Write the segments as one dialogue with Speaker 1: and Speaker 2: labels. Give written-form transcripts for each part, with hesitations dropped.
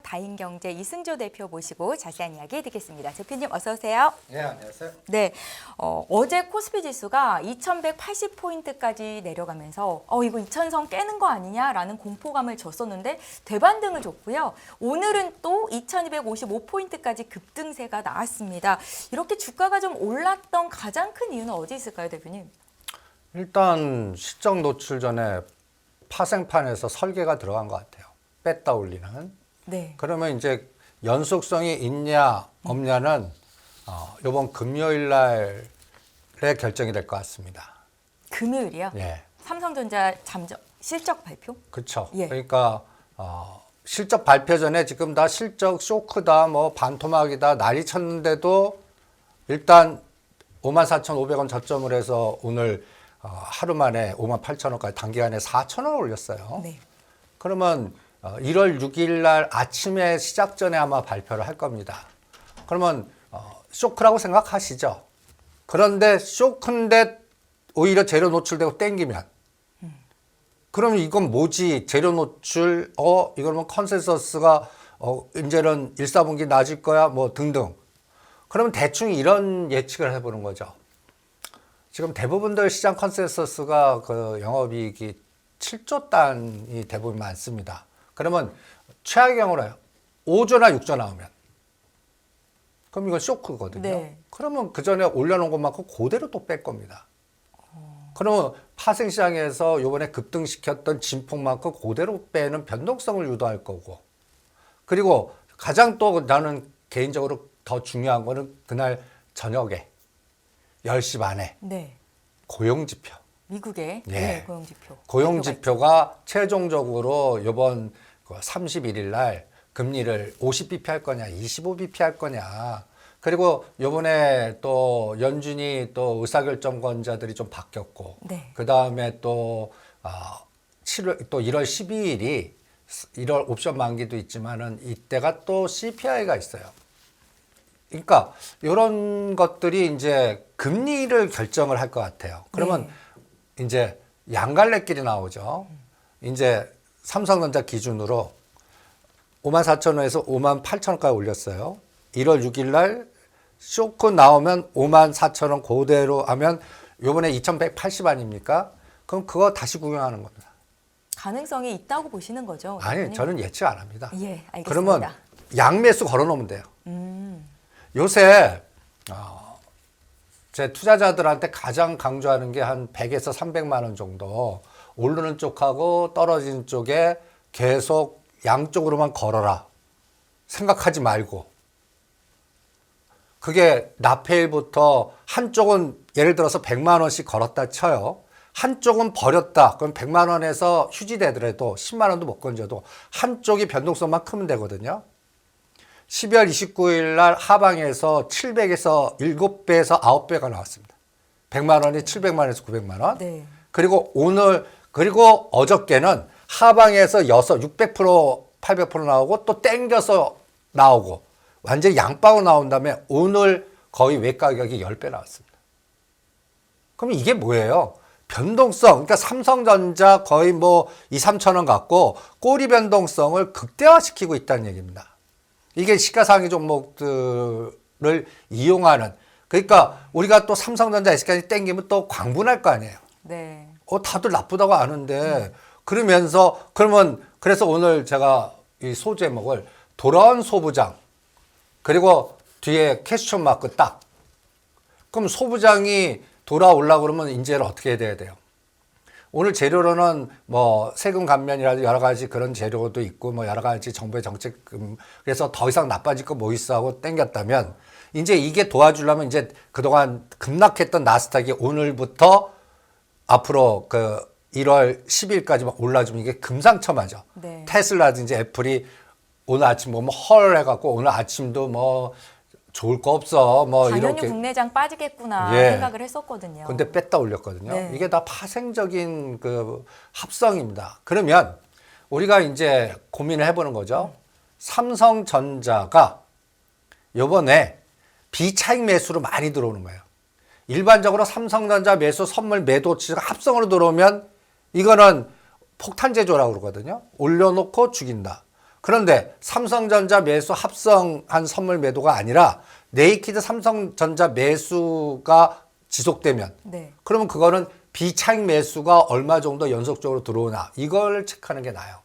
Speaker 1: 다인경제 이승조 대표 모시고 자세한 이야기 듣겠습니다. 대표님 어서 오세요.
Speaker 2: 네, 안녕하세요.
Speaker 1: 네, 어제 코스피 지수가 2180포인트까지 내려가면서 이거 2000선 깨는 거 아니냐라는 공포감을 줬었는데 대반등을 줬고요. 오늘은 또 2255포인트까지 급등세가 나왔습니다. 이렇게 주가가 좀 올랐던 가장 큰 이유는 어디 있을까요, 대표님?
Speaker 2: 일단 실적 노출 전에 파생판에서 설계가 들어간 것 같아요. 뺐다 올리는.
Speaker 1: 네.
Speaker 2: 그러면 이제 연속성이 있냐 없냐는 이번 금요일 날에 결정이 될 것 같습니다.
Speaker 1: 금요일이요?
Speaker 2: 예.
Speaker 1: 삼성전자 실적 발표?
Speaker 2: 그렇죠.
Speaker 1: 예.
Speaker 2: 그러니까 실적 발표 전에 지금 다 실적 쇼크다, 뭐 반토막이다 난리 쳤는데도 일단 54,500원 저점을 해서 오늘 하루 만에 58,000원까지 단기간에 4,000원을 올렸어요.
Speaker 1: 네.
Speaker 2: 그러면 1월 6일 날 아침에 시작 전에 아마 발표를 할 겁니다. 그러면 쇼크라고 생각하시죠. 그런데 쇼크인데 오히려 재료 노출되고 땡기면 그러면 이건 뭐지? 재료 노출 이거는 컨센서스가 이제는 1, 4분기 낮을 거야 뭐 등등. 그러면 대충 이런 예측을 해보는 거죠. 지금 대부분들 시장 컨센서스가 그 영업이익이 7조 단이 대부분 많습니다. 그러면 최악의 경우로요. 5조나 6조 나오면 그럼 이건 쇼크거든요.
Speaker 1: 네.
Speaker 2: 그러면 그 전에 올려놓은 것만큼 그대로 또 뺄 겁니다. 그러면 파생시장에서 이번에 급등시켰던 진폭만큼 그대로 빼는 변동성을 유도할 거고, 그리고 가장 또 나는 개인적으로 더 중요한 거는 그날 저녁에 10시 반에
Speaker 1: 네.
Speaker 2: 고용지표.
Speaker 1: 미국의
Speaker 2: 예.
Speaker 1: 네, 고용지표.
Speaker 2: 고용지표가 최종적으로 이번 31일 날 금리를 50bp 할 거냐, 25bp 할 거냐. 그리고 이번에 또 연준이 또 의사결정권자들이 좀 바뀌었고,
Speaker 1: 네.
Speaker 2: 그 다음에 또 1월 12일이 1월 옵션 만기도 있지만은 이때가 또 CPI가 있어요. 그러니까 이런 것들이 이제 금리를 결정을 할 것 같아요. 그러면 이제 양갈래길이 나오죠. 이제 삼성전자 기준으로 54,000원에서 58,000원까지 올렸어요. 1월 6일 날 쇼크 나오면 54,000원 그대로 하면 요번에 2180 아닙니까? 그럼 그거 다시 구경하는 겁니다.
Speaker 1: 가능성이 있다고 보시는 거죠?
Speaker 2: 아니,
Speaker 1: 대표님?
Speaker 2: 저는 예측 안 합니다.
Speaker 1: 예, 알겠습니다.
Speaker 2: 그러면 양매수 걸어 놓으면 돼요. 요새 제 투자자들한테 가장 강조하는 게 한 100에서 300만 원 정도 오르는 쪽하고 떨어지는 쪽에 계속 양쪽으로만 걸어라. 생각하지 말고. 그게 나페일부터 한쪽은 예를 들어서 100만 원씩 걸었다 쳐요. 한쪽은 버렸다. 그럼 100만 원에서 휴지되더라도 10만 원도 못 건져도 한쪽이 변동성만 크면 되거든요. 12월 29일 날 하방에서 700에서 7배에서 9배가 나왔습니다. 100만 원이 700만 원에서 900만 원.
Speaker 1: 네.
Speaker 2: 그리고 그리고 어저께는 하방에서 600%, 800% 나오고 또 땡겨서 나오고 완전히 양방으로 나온 다음에 오늘 거의 외가격이 10배 나왔습니다. 그럼 이게 뭐예요? 변동성, 그러니까 삼성전자 거의 뭐 2, 3천 원 갖고 꼬리 변동성을 극대화시키고 있다는 얘기입니다. 이게 시가상위 종목들을 이용하는, 그러니까 우리가 또 삼성전자 SK까지 땡기면 또 광분할 거 아니에요.
Speaker 1: 네.
Speaker 2: 다들 나쁘다고 아는데 그래서 오늘 제가 이 소제목을 돌아온 소부장 그리고 뒤에 퀘스천 마크 딱. 그럼 소부장이 돌아오려고 그러면 이제는 어떻게 돼야 돼요? 오늘 재료로는 뭐 세금 감면이라든지 여러 가지 그런 재료도 있고 뭐 여러 가지 정부의 정책, 그래서 더 이상 나빠질 거 뭐 있어 하고 땡겼다면 이제 이게 도와주려면 이제 그동안 급락했던 나스닥이 오늘부터 앞으로 그 1월 10일까지만 올라주면 이게 금상첨화죠.
Speaker 1: 네.
Speaker 2: 테슬라든지 애플이 오늘 아침 뭐 헐 해갖고 오늘 아침도 뭐 좋을 거 없어 뭐
Speaker 1: 당연히
Speaker 2: 이렇게
Speaker 1: 국내장 빠지겠구나
Speaker 2: 예.
Speaker 1: 생각을 했었거든요.
Speaker 2: 근데 뺐다 올렸거든요.
Speaker 1: 네.
Speaker 2: 이게 다 파생적인 그 합성입니다. 그러면 우리가 이제 고민을 해보는 거죠. 삼성전자가 요번에 비차익 매수로 많이 들어오는 거예요. 일반적으로 삼성전자 매수, 선물, 매도치가 합성으로 들어오면 이거는 폭탄 제조라고 그러거든요. 올려놓고 죽인다. 그런데 삼성전자 매수 합성한 선물 매도가 아니라 네이키드 삼성전자 매수가 지속되면
Speaker 1: 네.
Speaker 2: 그러면 그거는 비차익 매수가 얼마 정도 연속적으로 들어오나 이걸 체크하는 게 나아요.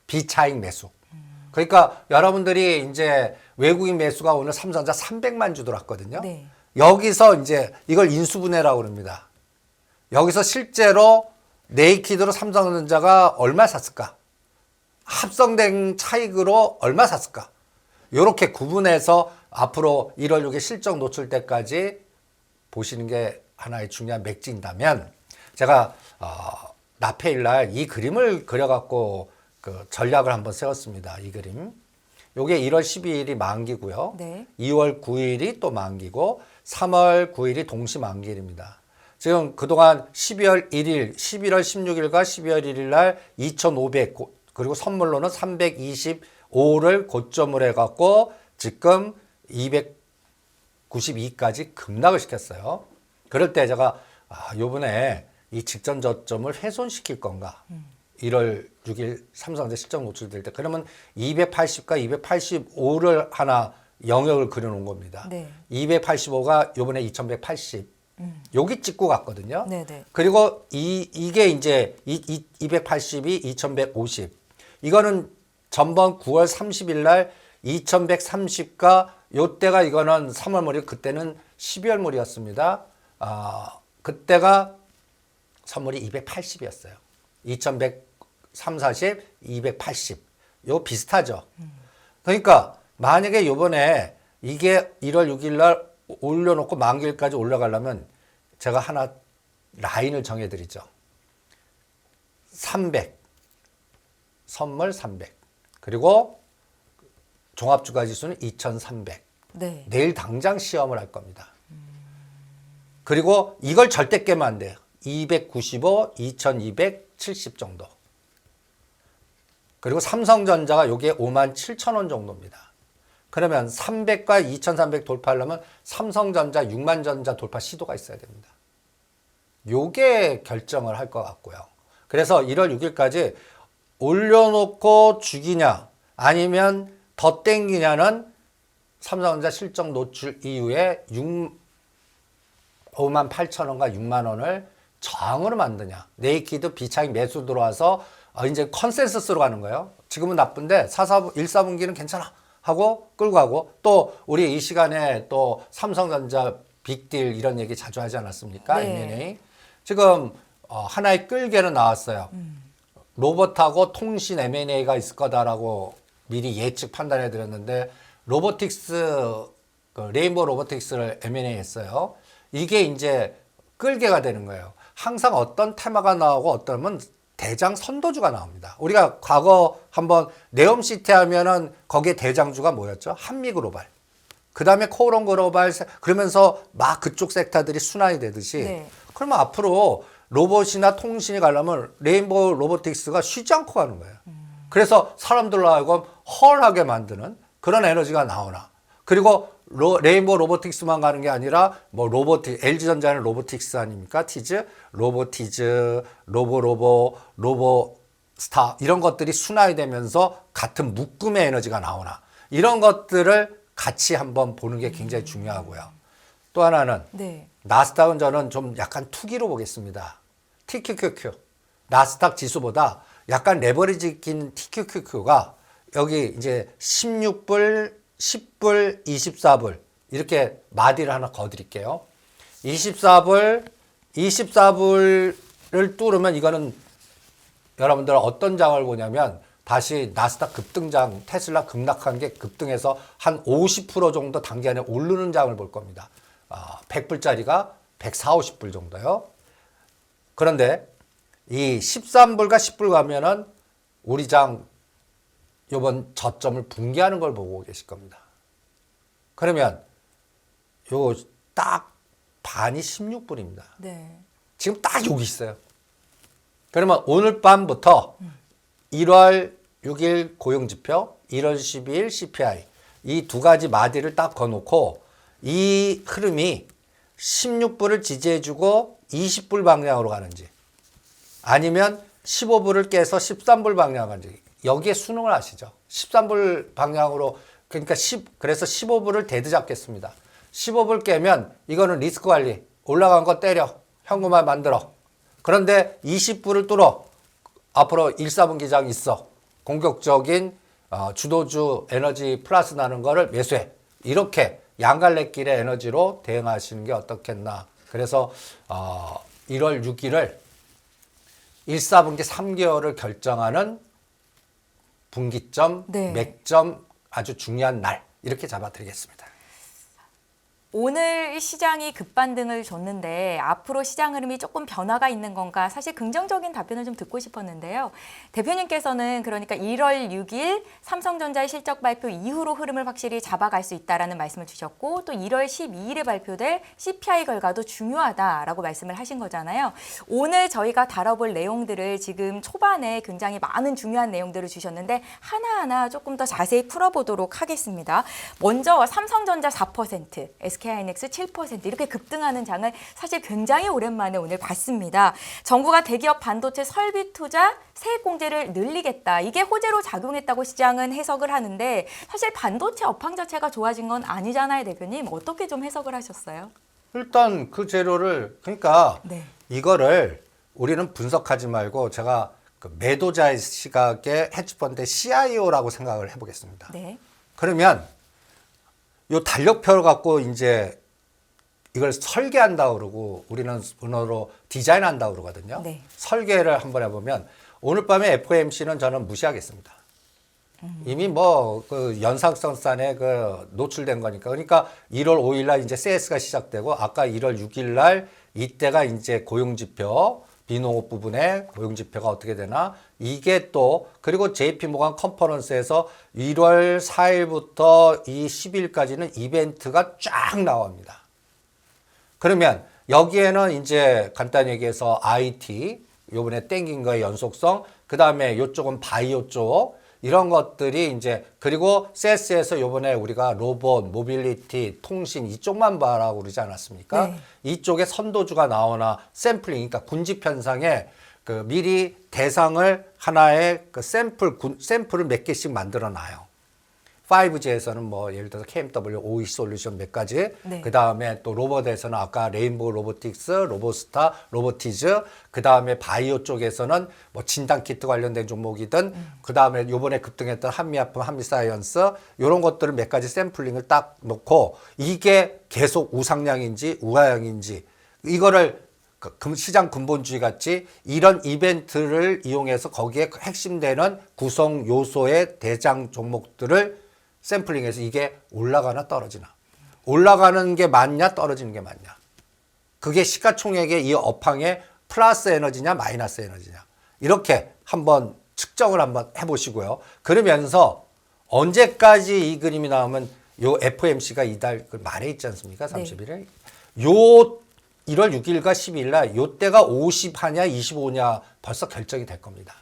Speaker 2: 비차익 매수. 그러니까 여러분들이 이제 외국인 매수가 오늘 삼성전자 300만 주 들어왔거든요.
Speaker 1: 네.
Speaker 2: 여기서 이제 이걸 인수분해라고 그럽니다. 여기서 실제로 네이키드로 삼성전자가 얼마 샀을까? 합성된 차익으로 얼마 샀을까? 이렇게 구분해서 앞으로 1월 6일 실적 노출 때까지 보시는 게 하나의 중요한 맥진다면 제가 나페일 날 이 그림을 그려갖고 그 전략을 한번 세웠습니다. 이 그림. 요게 1월 12일이 만기고요.
Speaker 1: 네. 2월
Speaker 2: 9일이 또 만기고 3월 9일이 동시 만기일입니다. 지금 그동안 12월 1일, 11월 16일과 12월 1일 날 2,500 그리고 선물로는 325를 고점을 해갖고 지금 292까지 급락을 시켰어요. 그럴 때 제가 요번에 이 직전 저점을 훼손시킬 건가? 1월 6일 삼성전자 실적 노출될 때 그러면 280과 285를 하나 영역을 그려놓은 겁니다.
Speaker 1: 네.
Speaker 2: 285가 요번에 2180 여기 찍고 갔거든요.
Speaker 1: 네네.
Speaker 2: 그리고 이게 이제 280이 2150 이거는 전번 9월 30일 날 2130과 요때가 이거는 3월물이 그때는 12월물이었습니다. 그때가 선물이 280이었어요. 2100, 340, 280. 요 비슷하죠. 그러니까 만약에 요번에 이게 1월 6일 날 올려놓고 만기일까지 올라가려면 제가 하나 라인을 정해드리죠. 300. 선물 300. 그리고 종합주가 지수는 2300.
Speaker 1: 네.
Speaker 2: 내일 당장 시험을 할 겁니다. 그리고 이걸 절대 깨면 안 돼요. 295, 2270 정도. 그리고 삼성전자가 요게 57,000원 정도입니다. 그러면 300과 2300 돌파하려면 삼성전자 6만전자 돌파 시도가 있어야 됩니다. 요게 결정을 할 것 같고요. 그래서 1월 6일까지 올려놓고 죽이냐 아니면 더 땡기냐는 삼성전자 실적 노출 이후에 58,000원과 6만원을 저항으로 만드냐. 네이키드 비차익 매수 들어와서 이제 컨센서스로 가는 거예요. 지금은 나쁜데 1, 4분기는 괜찮아 하고 끌고 가고 또 우리 이 시간에 또 삼성전자 빅딜 이런 얘기 자주 하지 않았습니까?
Speaker 1: 네.
Speaker 2: M&A. 지금 하나의 끌개는 나왔어요. 로봇하고 통신 M&A가 있을 거다라고 미리 예측 판단해 드렸는데 로보틱스 레인보우 로보틱스를 M&A 했어요. 이게 이제 끌개가 되는 거예요. 항상 어떤 테마가 나오고 어떠면 대장 선도주가 나옵니다. 우리가 과거 한번 네옴시티 하면은 거기에 대장주가 뭐였죠? 한미글로벌. 그 다음에 코오롱 글로벌 그러면서 막 그쪽 섹터들이 순환이 되듯이
Speaker 1: 네.
Speaker 2: 그러면 앞으로 로봇이나 통신이 가려면 레인보우 로보틱스가 쉬지 않고 가는 거예요. 그래서 사람들로 하여금 헐하게 만드는 그런 에너지가 나오나. 그리고 레인보우 로보틱스만 가는 게 아니라 뭐 LG전자는 로보틱스 아닙니까? 로보티즈, 로보스타 이런 것들이 순환이 되면서 같은 묶음의 에너지가 나오나. 이런 것들을 같이 한번 보는 게 굉장히 중요하고요. 또 하나는
Speaker 1: 네.
Speaker 2: 나스닥은 저는 좀 약간 투기로 보겠습니다. TQQQ. 나스닥 지수보다 약간 레버리지 낀 TQQQ가 여기 이제 16불, 10불, 24불 이렇게 마디를 하나 거드릴게요. 24불을 뚫으면 이거는 여러분들 어떤 장을 보냐면 다시 나스닥 급등장, 테슬라 급락한 게 급등해서 한 50% 정도 단기간에 오르는 장을 볼 겁니다. 100불짜리가 140, 50불 정도요. 그런데 이 13불과 10불 가면은 우리 장 요번 저점을 붕괴하는 걸 보고 계실 겁니다. 그러면 요 딱 반이 16불입니다.
Speaker 1: 네.
Speaker 2: 지금 딱 여기 있어요. 그러면 오늘 밤부터 1월 6일 고용지표, 1월 12일 CPI 이 두 가지 마디를 딱 거놓고 이 흐름이 16불을 지지해주고 20불 방향으로 가는지 아니면 15불을 깨서 13불 방향으로 가는지 여기에 수능을 하시죠. 13불 방향으로 그러니까 그래서 15불을 대드 잡겠습니다. 15불 깨면 이거는 리스크 관리 올라간 거 때려 현금화 만들어. 그런데 20불을 뚫어 앞으로 1, 4분 기장 있어. 공격적인 주도주 에너지 플러스 나는 거를 매수해. 이렇게 양갈래길의 에너지로 대응하시는 게 어떻겠나. 그래서 1월 6일을 1, 4분기 3개월을 결정하는 분기점,
Speaker 1: 네.
Speaker 2: 맥점 아주 중요한 날 이렇게 잡아드리겠습니다.
Speaker 1: 오늘 시장이 급반등을 줬는데 앞으로 시장 흐름이 조금 변화가 있는 건가 사실 긍정적인 답변을 좀 듣고 싶었는데요. 대표님께서는 그러니까 1월 6일 삼성전자의 실적 발표 이후로 흐름을 확실히 잡아갈 수 있다라는 말씀을 주셨고 또 1월 12일에 발표될 CPI 결과도 중요하다라고 말씀을 하신 거잖아요. 오늘 저희가 다뤄볼 내용들을 지금 초반에 굉장히 많은 중요한 내용들을 주셨는데 하나하나 조금 더 자세히 풀어보도록 하겠습니다. 먼저 삼성전자 4%, SK하이닉스 7% 이렇게 급등하는 장을 사실 굉장히 오랜만에 오늘 봤습니다. 정부가 대기업 반도체 설비 투자 세액 공제를 늘리겠다. 이게 호재로 작용했다고 시장은 해석을 하는데 사실 반도체 업황 자체가 좋아진 건 아니잖아요, 대표님. 어떻게 좀 해석을 하셨어요?
Speaker 2: 일단 그 재료를 그러니까
Speaker 1: 네.
Speaker 2: 이거를 우리는 분석하지 말고 제가 그 매도자의 시각의 헤지펀드의 CIO라고 생각을 해보겠습니다.
Speaker 1: 네.
Speaker 2: 그러면 요 달력표를 갖고 이제 이걸 설계한다 그러고 우리는 은어로 디자인한다 그러거든요.
Speaker 1: 네.
Speaker 2: 설계를 한번 해보면 오늘 밤에 FOMC는 저는 무시하겠습니다. 이미 뭐 그 연상선상에 그 노출된 거니까. 그러니까 1월 5일 날 이제 CS가 시작되고 아까 1월 6일 날 이때가 이제 고용지표 비농업 부분에 고용지표가 어떻게 되나 이게 또 그리고 JP모간 컨퍼런스에서 1월 4일부터 이 10일까지는 이벤트가 쫙 나옵니다. 그러면 여기에는 이제 간단히 얘기해서 IT 요번에 땡긴 거의 연속성 그 다음에 요쪽은 바이오 쪽 이런 것들이 이제 그리고 CS에서 요번에 우리가 로봇, 모빌리티, 통신 이쪽만 봐라고 그러지 않았습니까?
Speaker 1: 네.
Speaker 2: 이쪽에 선도주가 나오나 샘플링, 그러니까 군집 현상에 그 미리 대상을 하나의 그 샘플을 몇 개씩 만들어 놔요. 5G에서는 뭐 예를 들어서 KMW, OE 솔루션 몇 가지,
Speaker 1: 네.
Speaker 2: 그 다음에 또 로봇에서는 아까 레인보우 로보틱스, 로보스타, 로보티즈, 그 다음에 바이오 쪽에서는 뭐 진단 키트 관련된 종목이든, 그 다음에 요번에 급등했던 한미약품, 한미사이언스 이런 것들을 몇 가지 샘플링을 딱 놓고 이게 계속 우상향인지 우하향인지 이거를 시장 근본주의 같이 이런 이벤트를 이용해서 거기에 핵심되는 구성 요소의 대장 종목들을 샘플링해서 이게 올라가나 떨어지나 올라가는 게 맞냐 떨어지는 게 맞냐 그게 시가총액의 이 업황의 플러스 에너지냐 마이너스 에너지냐 이렇게 한번 측정을 한번 해보시고요. 그러면서 언제까지 이 그림이 나오면 요 FOMC가 이달 말에 있지 않습니까? 31일 요 1월 6일과 12일 날 요때가 50하냐 25냐 벌써 결정이 될 겁니다.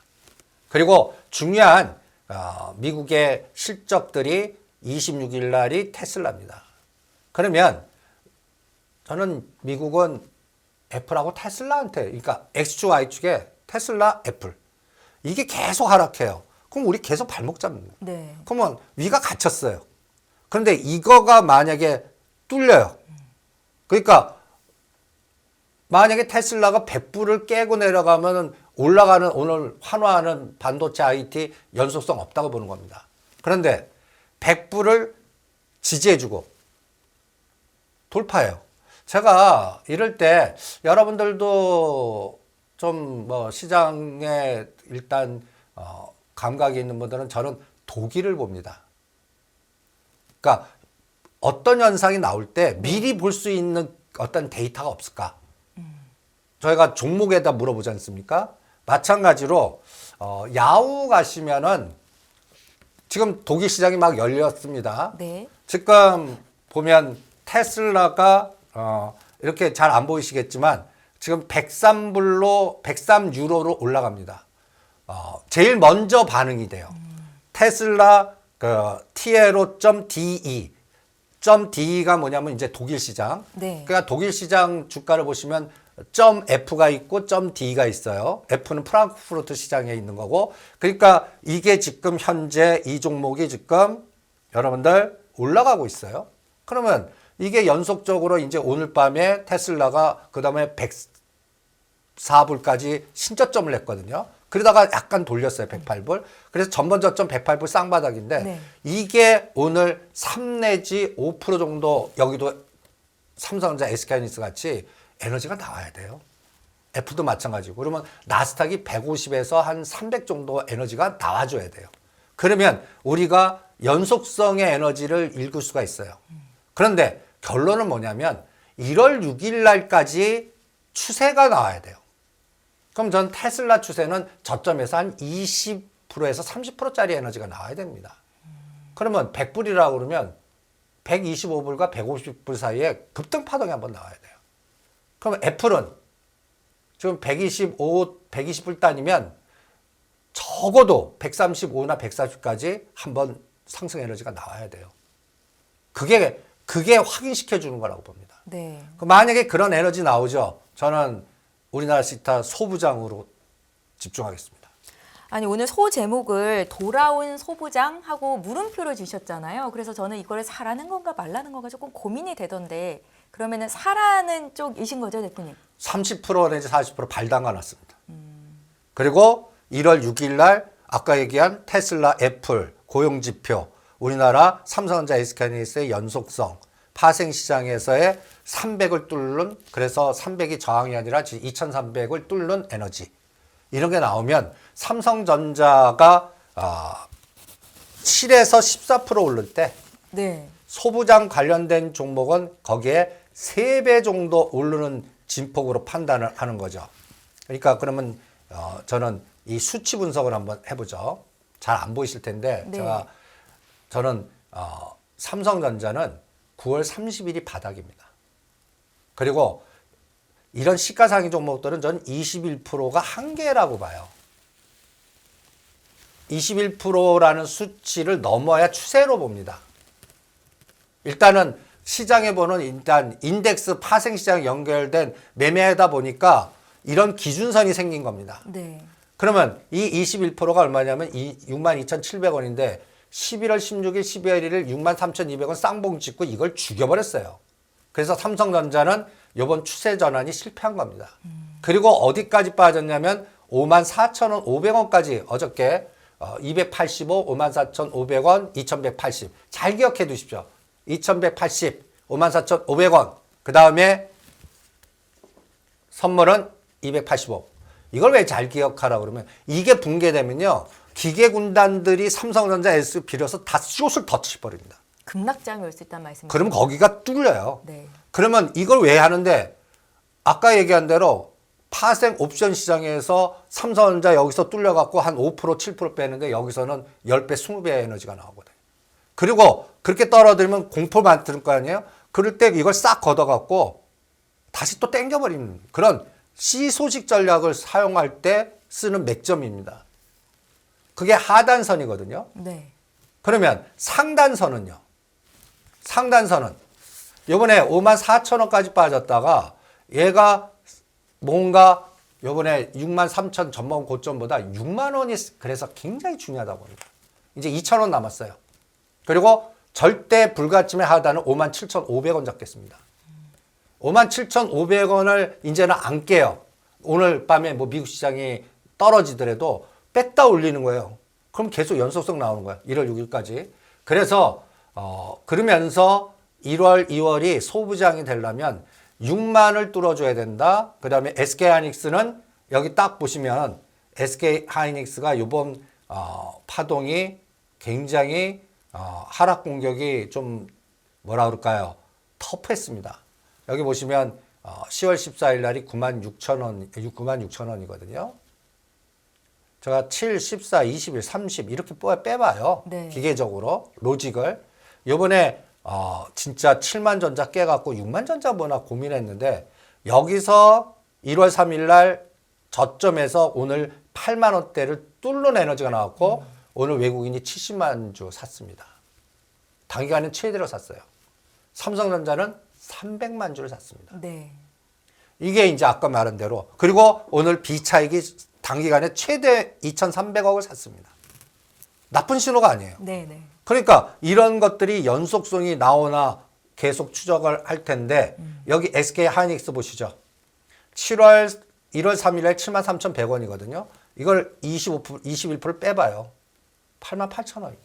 Speaker 2: 그리고 중요한 미국의 실적들이 26일 날이 테슬라입니다. 그러면 저는 미국은 애플하고 테슬라한테 그러니까 X축 Y축에 테슬라 애플 이게 계속 하락해요. 그럼 우리 계속 발목 잡는 거예요.
Speaker 1: 네.
Speaker 2: 그러면 위가 갇혔어요. 그런데 이거가 만약에 뚫려요. 그러니까 만약에 테슬라가 100불을 깨고 내려가면 올라가는 오늘 환호하는 반도체 IT 연속성 없다고 보는 겁니다. 그런데 100불을 지지해주고 돌파해요. 제가 이럴 때 여러분들도 좀 뭐 시장에 일단 감각이 있는 분들은 저는 독일을 봅니다. 그러니까 어떤 현상이 나올 때 미리 볼 수 있는 어떤 데이터가 없을까? 저희가 종목에다 물어보지 않습니까? 마찬가지로 야후 가시면은 지금 독일 시장이 막 열렸습니다.
Speaker 1: 네.
Speaker 2: 지금 보면 테슬라가 이렇게 잘 안 보이시겠지만 지금 103불로 103유로로 올라갑니다. 제일 먼저 반응이 돼요. 테슬라 그 TLO.DE.DE가 뭐냐면 이제 독일 시장.
Speaker 1: 네.
Speaker 2: 그러니까 독일 시장 주가를 보시면 점 F가 있고 점 D가 있어요. F는 프랑크푸르트 시장에 있는 거고. 그러니까 이게 지금 현재 이 종목이 지금 여러분들 올라가고 있어요. 그러면 이게 연속적으로 이제 오늘 밤에 테슬라가 그 다음에 104불까지 신저점을 냈거든요. 그러다가 약간 돌렸어요. 108불. 그래서 전번 저점 108불 쌍바닥인데
Speaker 1: 네.
Speaker 2: 이게 오늘 3 내지 5% 정도 여기도 삼성전자, SK하이닉스 같이 에너지가 나와야 돼요. F도 마찬가지고. 그러면 나스닥이 150에서 한 300 정도 에너지가 나와줘야 돼요. 그러면 우리가 연속성의 에너지를 읽을 수가 있어요. 그런데 결론은 뭐냐면 1월 6일 날까지 추세가 나와야 돼요. 그럼 전 테슬라 추세는 저점에서 한 20%에서 30%짜리 에너지가 나와야 됩니다. 그러면 100불이라고 그러면 125불과 150불 사이에 급등 파동이 한번 나와야 돼요. 그러면 애플은 지금 120불 단위면 적어도 135나 140까지 한번 상승 에너지가 나와야 돼요. 그게 확인시켜 주는 거라고 봅니다.
Speaker 1: 네.
Speaker 2: 만약에 그런 에너지 나오죠. 저는 우리나라 시타 소부장으로 집중하겠습니다.
Speaker 1: 아니 오늘 소 제목을 돌아온 소부장하고 물음표를 주셨잖아요. 그래서 저는 이거를 사라는 건가 말라는 건가 조금 고민이 되던데 그러면은 사라는 쪽이신 거죠, 대표님?
Speaker 2: 30% 내지 40% 발당가 났습니다. 그리고 1월 6일 날 아까 얘기한 테슬라, 애플, 고용지표, 우리나라 삼성전자, SK하이닉스의 연속성, 파생시장에서의 300을 뚫는, 그래서 300이 저항이 아니라 2300을 뚫는 에너지. 이런 게 나오면 삼성전자가 7에서 14% 오를 때
Speaker 1: 네.
Speaker 2: 소부장 관련된 종목은 거기에 3배 정도 오르는 진폭으로 판단을 하는 거죠. 그러니까 그러면 저는 이 수치 분석을 한번 해보죠. 잘 안 보이실 텐데
Speaker 1: 네.
Speaker 2: 저는 삼성전자는 9월 30일이 바닥입니다. 그리고 이런 시가상위 종목들은 전 21%가 한계라고 봐요. 21%라는 수치를 넘어야 추세로 봅니다. 일단은 시장에 보는 일단 인덱스 파생시장 연결된 매매하다 보니까 이런 기준선이 생긴 겁니다.
Speaker 1: 네.
Speaker 2: 그러면 이 21%가 얼마냐면 62,700원인데 11월 16일, 12월 1일 63,200원 쌍봉 찍고 이걸 죽여버렸어요. 그래서 삼성전자는 이번 추세 전환이 실패한 겁니다. 그리고 어디까지 빠졌냐면 54,000원, 500원까지 어저께 285, 54,500원, 2180. 잘 기억해 두십시오. 2180, 54,500원. 그 다음에 선물은 285. 이걸 왜 잘 기억하라고 그러면 이게 붕괴되면요. 기계군단들이 삼성전자 S 빌어서 다 숏을 더 치버립니다.
Speaker 1: 급락장이 올 수 있다는 말씀이죠.
Speaker 2: 그러면 거기가 뚫려요.
Speaker 1: 네.
Speaker 2: 그러면 이걸 왜 하는데 아까 얘기한 대로 파생 옵션 시장에서 삼성전자 여기서 뚫려갖고 한 5%, 7% 빼는데 여기서는 10배, 20배의 에너지가 나오거든요. 그리고 그렇게 떨어뜨리면 공포 만들 거 아니에요? 그럴 때 이걸 싹 걷어갖고 다시 또 땡겨버리는 그런 시소식 전략을 사용할 때 쓰는 맥점입니다. 그게 하단선이거든요.
Speaker 1: 네.
Speaker 2: 그러면 상단선은요? 상단선은 요번에 54,000원까지 빠졌다가 얘가 뭔가 요번에 63,000 전번 고점보다 6만 원이 그래서 굉장히 중요하다고 봅니다. 이제 2,000원 남았어요. 그리고 절대 불가침의 하단은 57,500원 잡겠습니다. 57,500원을 이제는 안 깨요. 오늘 밤에 뭐 미국 시장이 떨어지더라도 뺐다 올리는 거예요. 그럼 계속 연속성 나오는 거예요. 1월 6일까지. 그래서 그러면서 1월, 2월이 소부장이 되려면 6만을 뚫어줘야 된다. 그 다음에 SK하이닉스는 여기 딱 보시면 SK하이닉스가 이번 파동이 굉장히 하락 공격이 좀 그럴까요? 터프했습니다. 여기 보시면 10월 14일 날이 96,000원이거든요. 제가 7, 14, 21, 30 이렇게 빼봐요.
Speaker 1: 네.
Speaker 2: 기계적으로 로직을. 요번에 진짜 7만 전자 깨갖고 6만 전자 뭐나 고민했는데 여기서 1월 3일 날 저점에서 오늘 8만 원대를 뚫는 에너지가 나왔고 오늘 외국인이 70만 주 샀습니다. 단기간에 최대로 샀어요. 삼성전자는 300만 주를 샀습니다.
Speaker 1: 네.
Speaker 2: 이게 이제 아까 말한 대로. 그리고 오늘 비차익이 단기간에 최대 2,300억을 샀습니다. 나쁜 신호가 아니에요.
Speaker 1: 네네.
Speaker 2: 그러니까 이런 것들이 연속성이 나오나 계속 추적을 할 텐데 여기 SK 하이닉스 보시죠. 1월 3일에 73,100원이거든요. 이걸 21% 빼봐요. 88,000원입니다.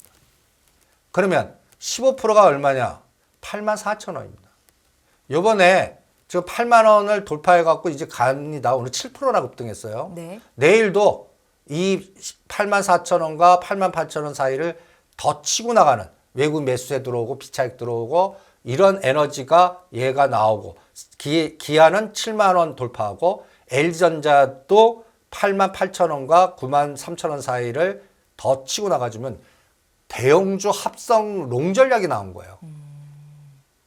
Speaker 2: 그러면 15%가 얼마냐? 84,000원입니다. 요번에 지금 8만 원을 돌파해 갖고 이제 갑니다. 오늘 7%나 급등했어요.
Speaker 1: 네.
Speaker 2: 내일도 이 84,000원과 88,000원 사이를 더 치고 나가는 외국 매수세 들어오고 비차익 들어오고 이런 에너지가 얘가 나오고 기아는 7만 원 돌파하고 LG전자도 88,000원과 93,000원 사이를 더 치고 나가주면 대형주 합성 롱 전략이 나온 거예요.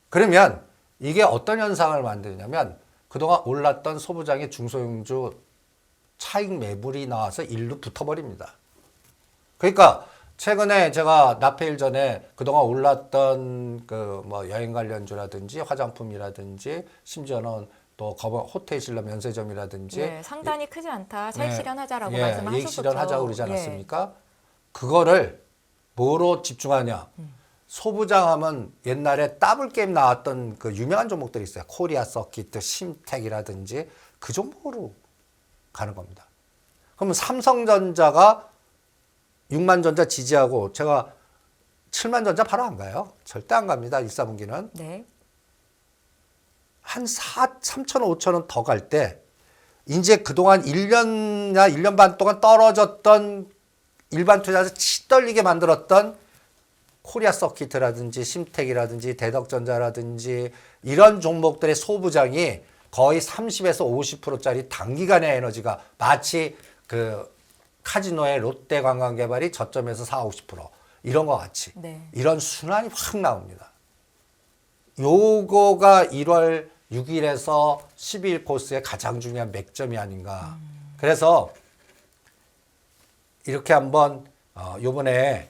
Speaker 2: 그러면 이게 어떤 현상을 만드냐면 그동안 올랐던 소부장의 중소형주 차익 매물이 나와서 일로 붙어버립니다. 그러니까 최근에 제가 나페일 전에 그동안 올랐던 그 뭐 여행 관련주라든지 화장품이라든지 심지어는 또 호텔 신라 면세점이라든지
Speaker 1: 네, 상단이 크지 않다. 차익
Speaker 2: 네,
Speaker 1: 실현하자라고
Speaker 2: 예,
Speaker 1: 말씀하셨었죠.
Speaker 2: 이익 실현하자고 그러지
Speaker 1: 예.
Speaker 2: 않았습니까? 그거를 뭐로 집중하냐? 소부장하면 옛날에 더블 게임 나왔던 그 유명한 종목들이 있어요. 코리아 서킷, 심텍이라든지 그 종목으로 가는 겁니다. 그러면 삼성전자가 6만 전자 지지하고 제가 7만 전자 바로 안 가요. 절대 안 갑니다. 1사분기는.
Speaker 1: 네.
Speaker 2: 한 3천 원, 5천 원 더 갈 때 이제 그동안 1년이나 1년 반 동안 떨어졌던 일반 투자에서 치떨리게 만들었던 코리아 서킷이라든지 심텍이라든지 대덕전자라든지 이런 종목들의 소부장이 거의 30에서 50%짜리 단기간의 에너지가 마치 그 카지노의 롯데관광개발이 저점에서 40, 50% 이런 것 같이
Speaker 1: 네.
Speaker 2: 이런 순환이 확 나옵니다. 요거가 1월 6일에서 12일 코스의 가장 중요한 맥점이 아닌가. 그래서 이렇게 한번 요번에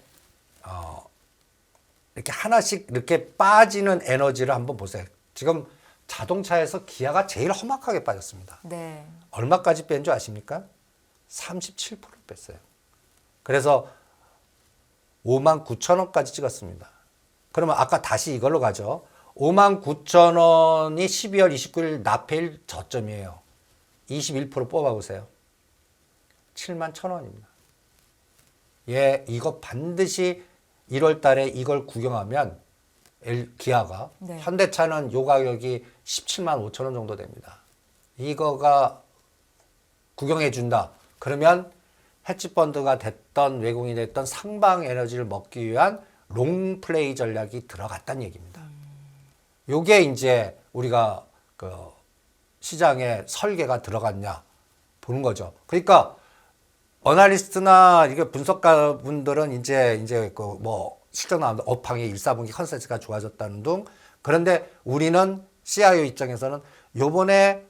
Speaker 2: 이렇게 하나씩 이렇게 빠지는 에너지를 한번 보세요. 지금 자동차에서 기아가 제일 험악하게 빠졌습니다.
Speaker 1: 네.
Speaker 2: 얼마까지 뺀 줄 아십니까? 37% 뺐어요. 그래서 59,000원까지 찍었습니다. 그러면 아까 다시 이걸로 가죠. 59,000원이 12월 29일 나페일 저점이에요. 21% 뽑아보세요. 71,000원입니다. 예, 이거 반드시 1월 달에 이걸 구경하면 기아가
Speaker 1: 네.
Speaker 2: 현대차는 요 가격이 17만 5천 원 정도 됩니다. 이거가 구경해 준다. 그러면 헤지펀드가 됐던 외국인이 됐던 상방 에너지를 먹기 위한 롱 플레이 전략이 들어갔다는 얘기입니다. 요게 이제 우리가 그 시장에 설계가 들어갔냐 보는 거죠. 그러니까 어널리스트나 이게 분석가 분들은 이제 그 뭐 실적 나오는데 업황이 1사분기 컨센서스가 좋아졌다는 등. 그런데 우리는 CIO 입장에서는 요번에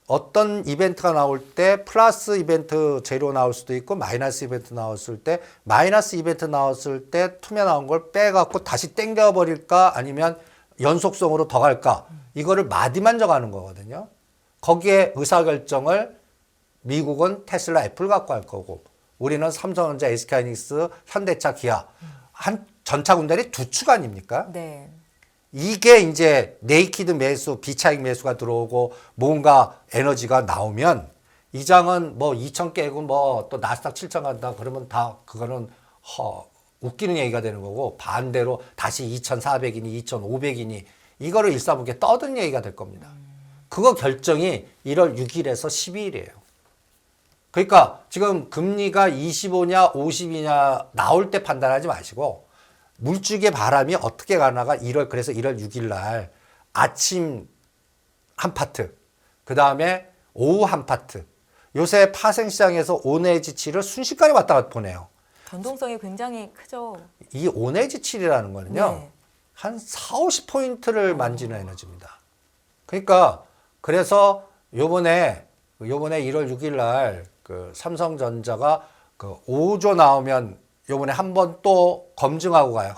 Speaker 2: 어떤 이벤트가 나올 때 플러스 이벤트 제로 나올 수도 있고 마이너스 이벤트 나왔을 때 마이너스 이벤트 나왔을 때 투매 나온 걸 빼갖고 다시 땡겨버릴까 아니면 연속성으로 더 갈까 이거를 마디만 정하는 거거든요. 거기에 의사결정을 미국은 테슬라, 애플 갖고 할 거고 우리는 삼성전자, SK하이닉스, 현대차, 기아 한 전차 군단이 두 축 아닙니까?
Speaker 1: 네.
Speaker 2: 이게 이제 네이키드 매수, 비차익 매수가 들어오고 뭔가 에너지가 나오면 이 장은 뭐 2천 깨고 뭐 또 나스닥 7천 간다 그러면 다 그거는 웃기는 얘기가 되는 거고 반대로 다시 2,400이니 2,500이니 이거를 일사분기에 떠드는 얘기가 될 겁니다. 그거 결정이 1월 6일에서 12일이에요. 그러니까 지금 금리가 25냐 50이냐 나올 때 판단하지 마시고 물줄기의 바람이 어떻게 가나가 그래서 1월 6일 날 아침 한 파트, 그 다음에 오후 한 파트. 요새 파생시장에서 5내지7을 순식간에 왔다 갔다 보내요.
Speaker 1: 변동성이 굉장히 크죠.
Speaker 2: 이 5내지7이라는 거는요.
Speaker 1: 네.
Speaker 2: 한 4, 50포인트를 만지는 에너지입니다. 그러니까 그래서 요번에 1월 6일 날 그 삼성전자가 그 5조 나오면 요번에 한번 또 검증하고 가요.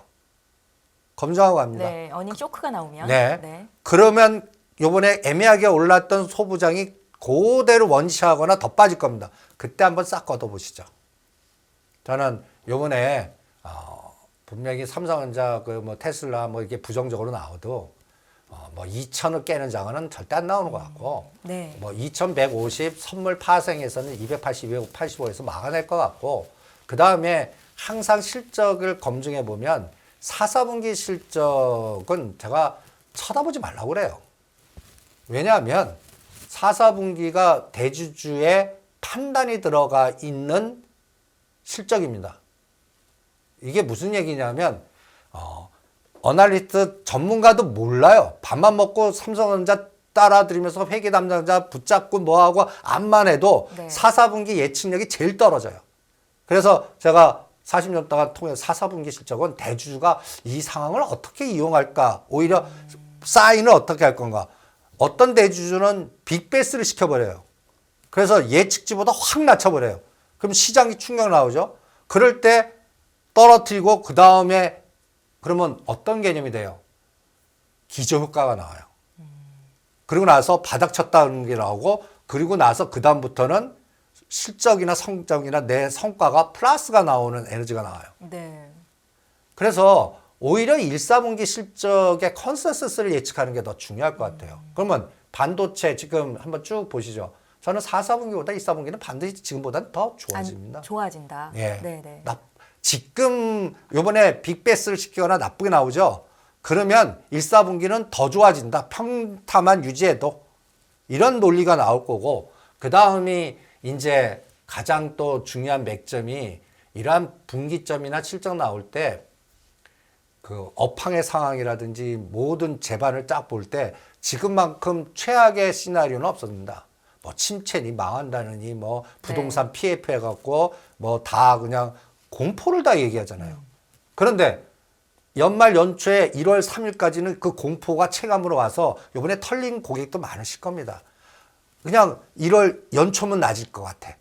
Speaker 2: 검증하고 갑니다.
Speaker 1: 네. 어닝 쇼크가 나오면.
Speaker 2: 네.
Speaker 1: 네.
Speaker 2: 그러면 요번에 애매하게 올랐던 소부장이 그대로 원시하거나 더 빠질 겁니다. 그때 한번 싹 걷어보시죠. 저는 요번에 분명히 삼성전자 그 뭐 테슬라 뭐 이게 부정적으로 나와도 뭐 2천을 깨는 장은 절대 안 나오는 것 같고
Speaker 1: 네.
Speaker 2: 뭐 2150 선물 파생에서는 280, 285에서 막아낼 것 같고 그 다음에 항상 실적을 검증해 보면 4, 4분기 실적은 제가 쳐다보지 말라고 그래요. 왜냐하면 4, 4분기가 대주주의 판단이 들어가 있는 실적입니다. 이게 무슨 얘기냐면 어널리스트 전문가도 몰라요. 밥만 먹고 삼성전자 따라들이면서 회계 담당자 붙잡고 뭐하고 암만 해도
Speaker 1: 네.
Speaker 2: 4, 4분기 예측력이 제일 떨어져요. 그래서 제가 40년 동안 통해서 4, 4분기 실적은 대주주가 이 상황을 어떻게 이용할까, 오히려 사인을 어떻게 할 건가. 어떤 대주주는 빅베스를 시켜버려요. 그래서 예측치보다 확 낮춰버려요. 그럼 시장이 충격 나오죠. 그럴 때 떨어뜨리고 그 다음에 그러면 어떤 개념이 돼요? 기저효과가 나와요. 그리고 나서 바닥 쳤다는 게 나오고 그리고 나서 그 다음부터는 실적이나 성적이나 내 성과가 플러스가 나오는 에너지가 나와요.
Speaker 1: 네.
Speaker 2: 그래서 오히려 1, 4분기 실적의 컨센서스를 예측하는 게 더 중요할 것 같아요. 그러면 반도체 지금 한번 쭉 보시죠. 저는 4, 4분기보다 1, 4분기는 반드시 지금보다는 더 좋아집니다.
Speaker 1: 좋아진다.
Speaker 2: 예.
Speaker 1: 네네.
Speaker 2: 지금 요번에 빅베스를 시키거나 나쁘게 나오죠. 그러면 1, 4분기는 더 좋아진다. 평타만 유지해도 이런 논리가 나올 거고 그 다음이 이제 가장 또 중요한 맥점이 이러한 분기점이나 실적 나올 때 그 업황의 상황이라든지 모든 재반을 쫙 볼 때 지금만큼 최악의 시나리오는 없었습니다. 뭐 침체니 망한다느니 뭐 부동산 PF 해갖고 뭐 다 그냥 공포를 다 얘기하잖아요. 그런데 연말 연초에 1월 3일까지는 그 공포가 체감으로 와서 이번에 털린 고객도 많으실 겁니다. 그냥 1월 연초면 낮을 것 같아.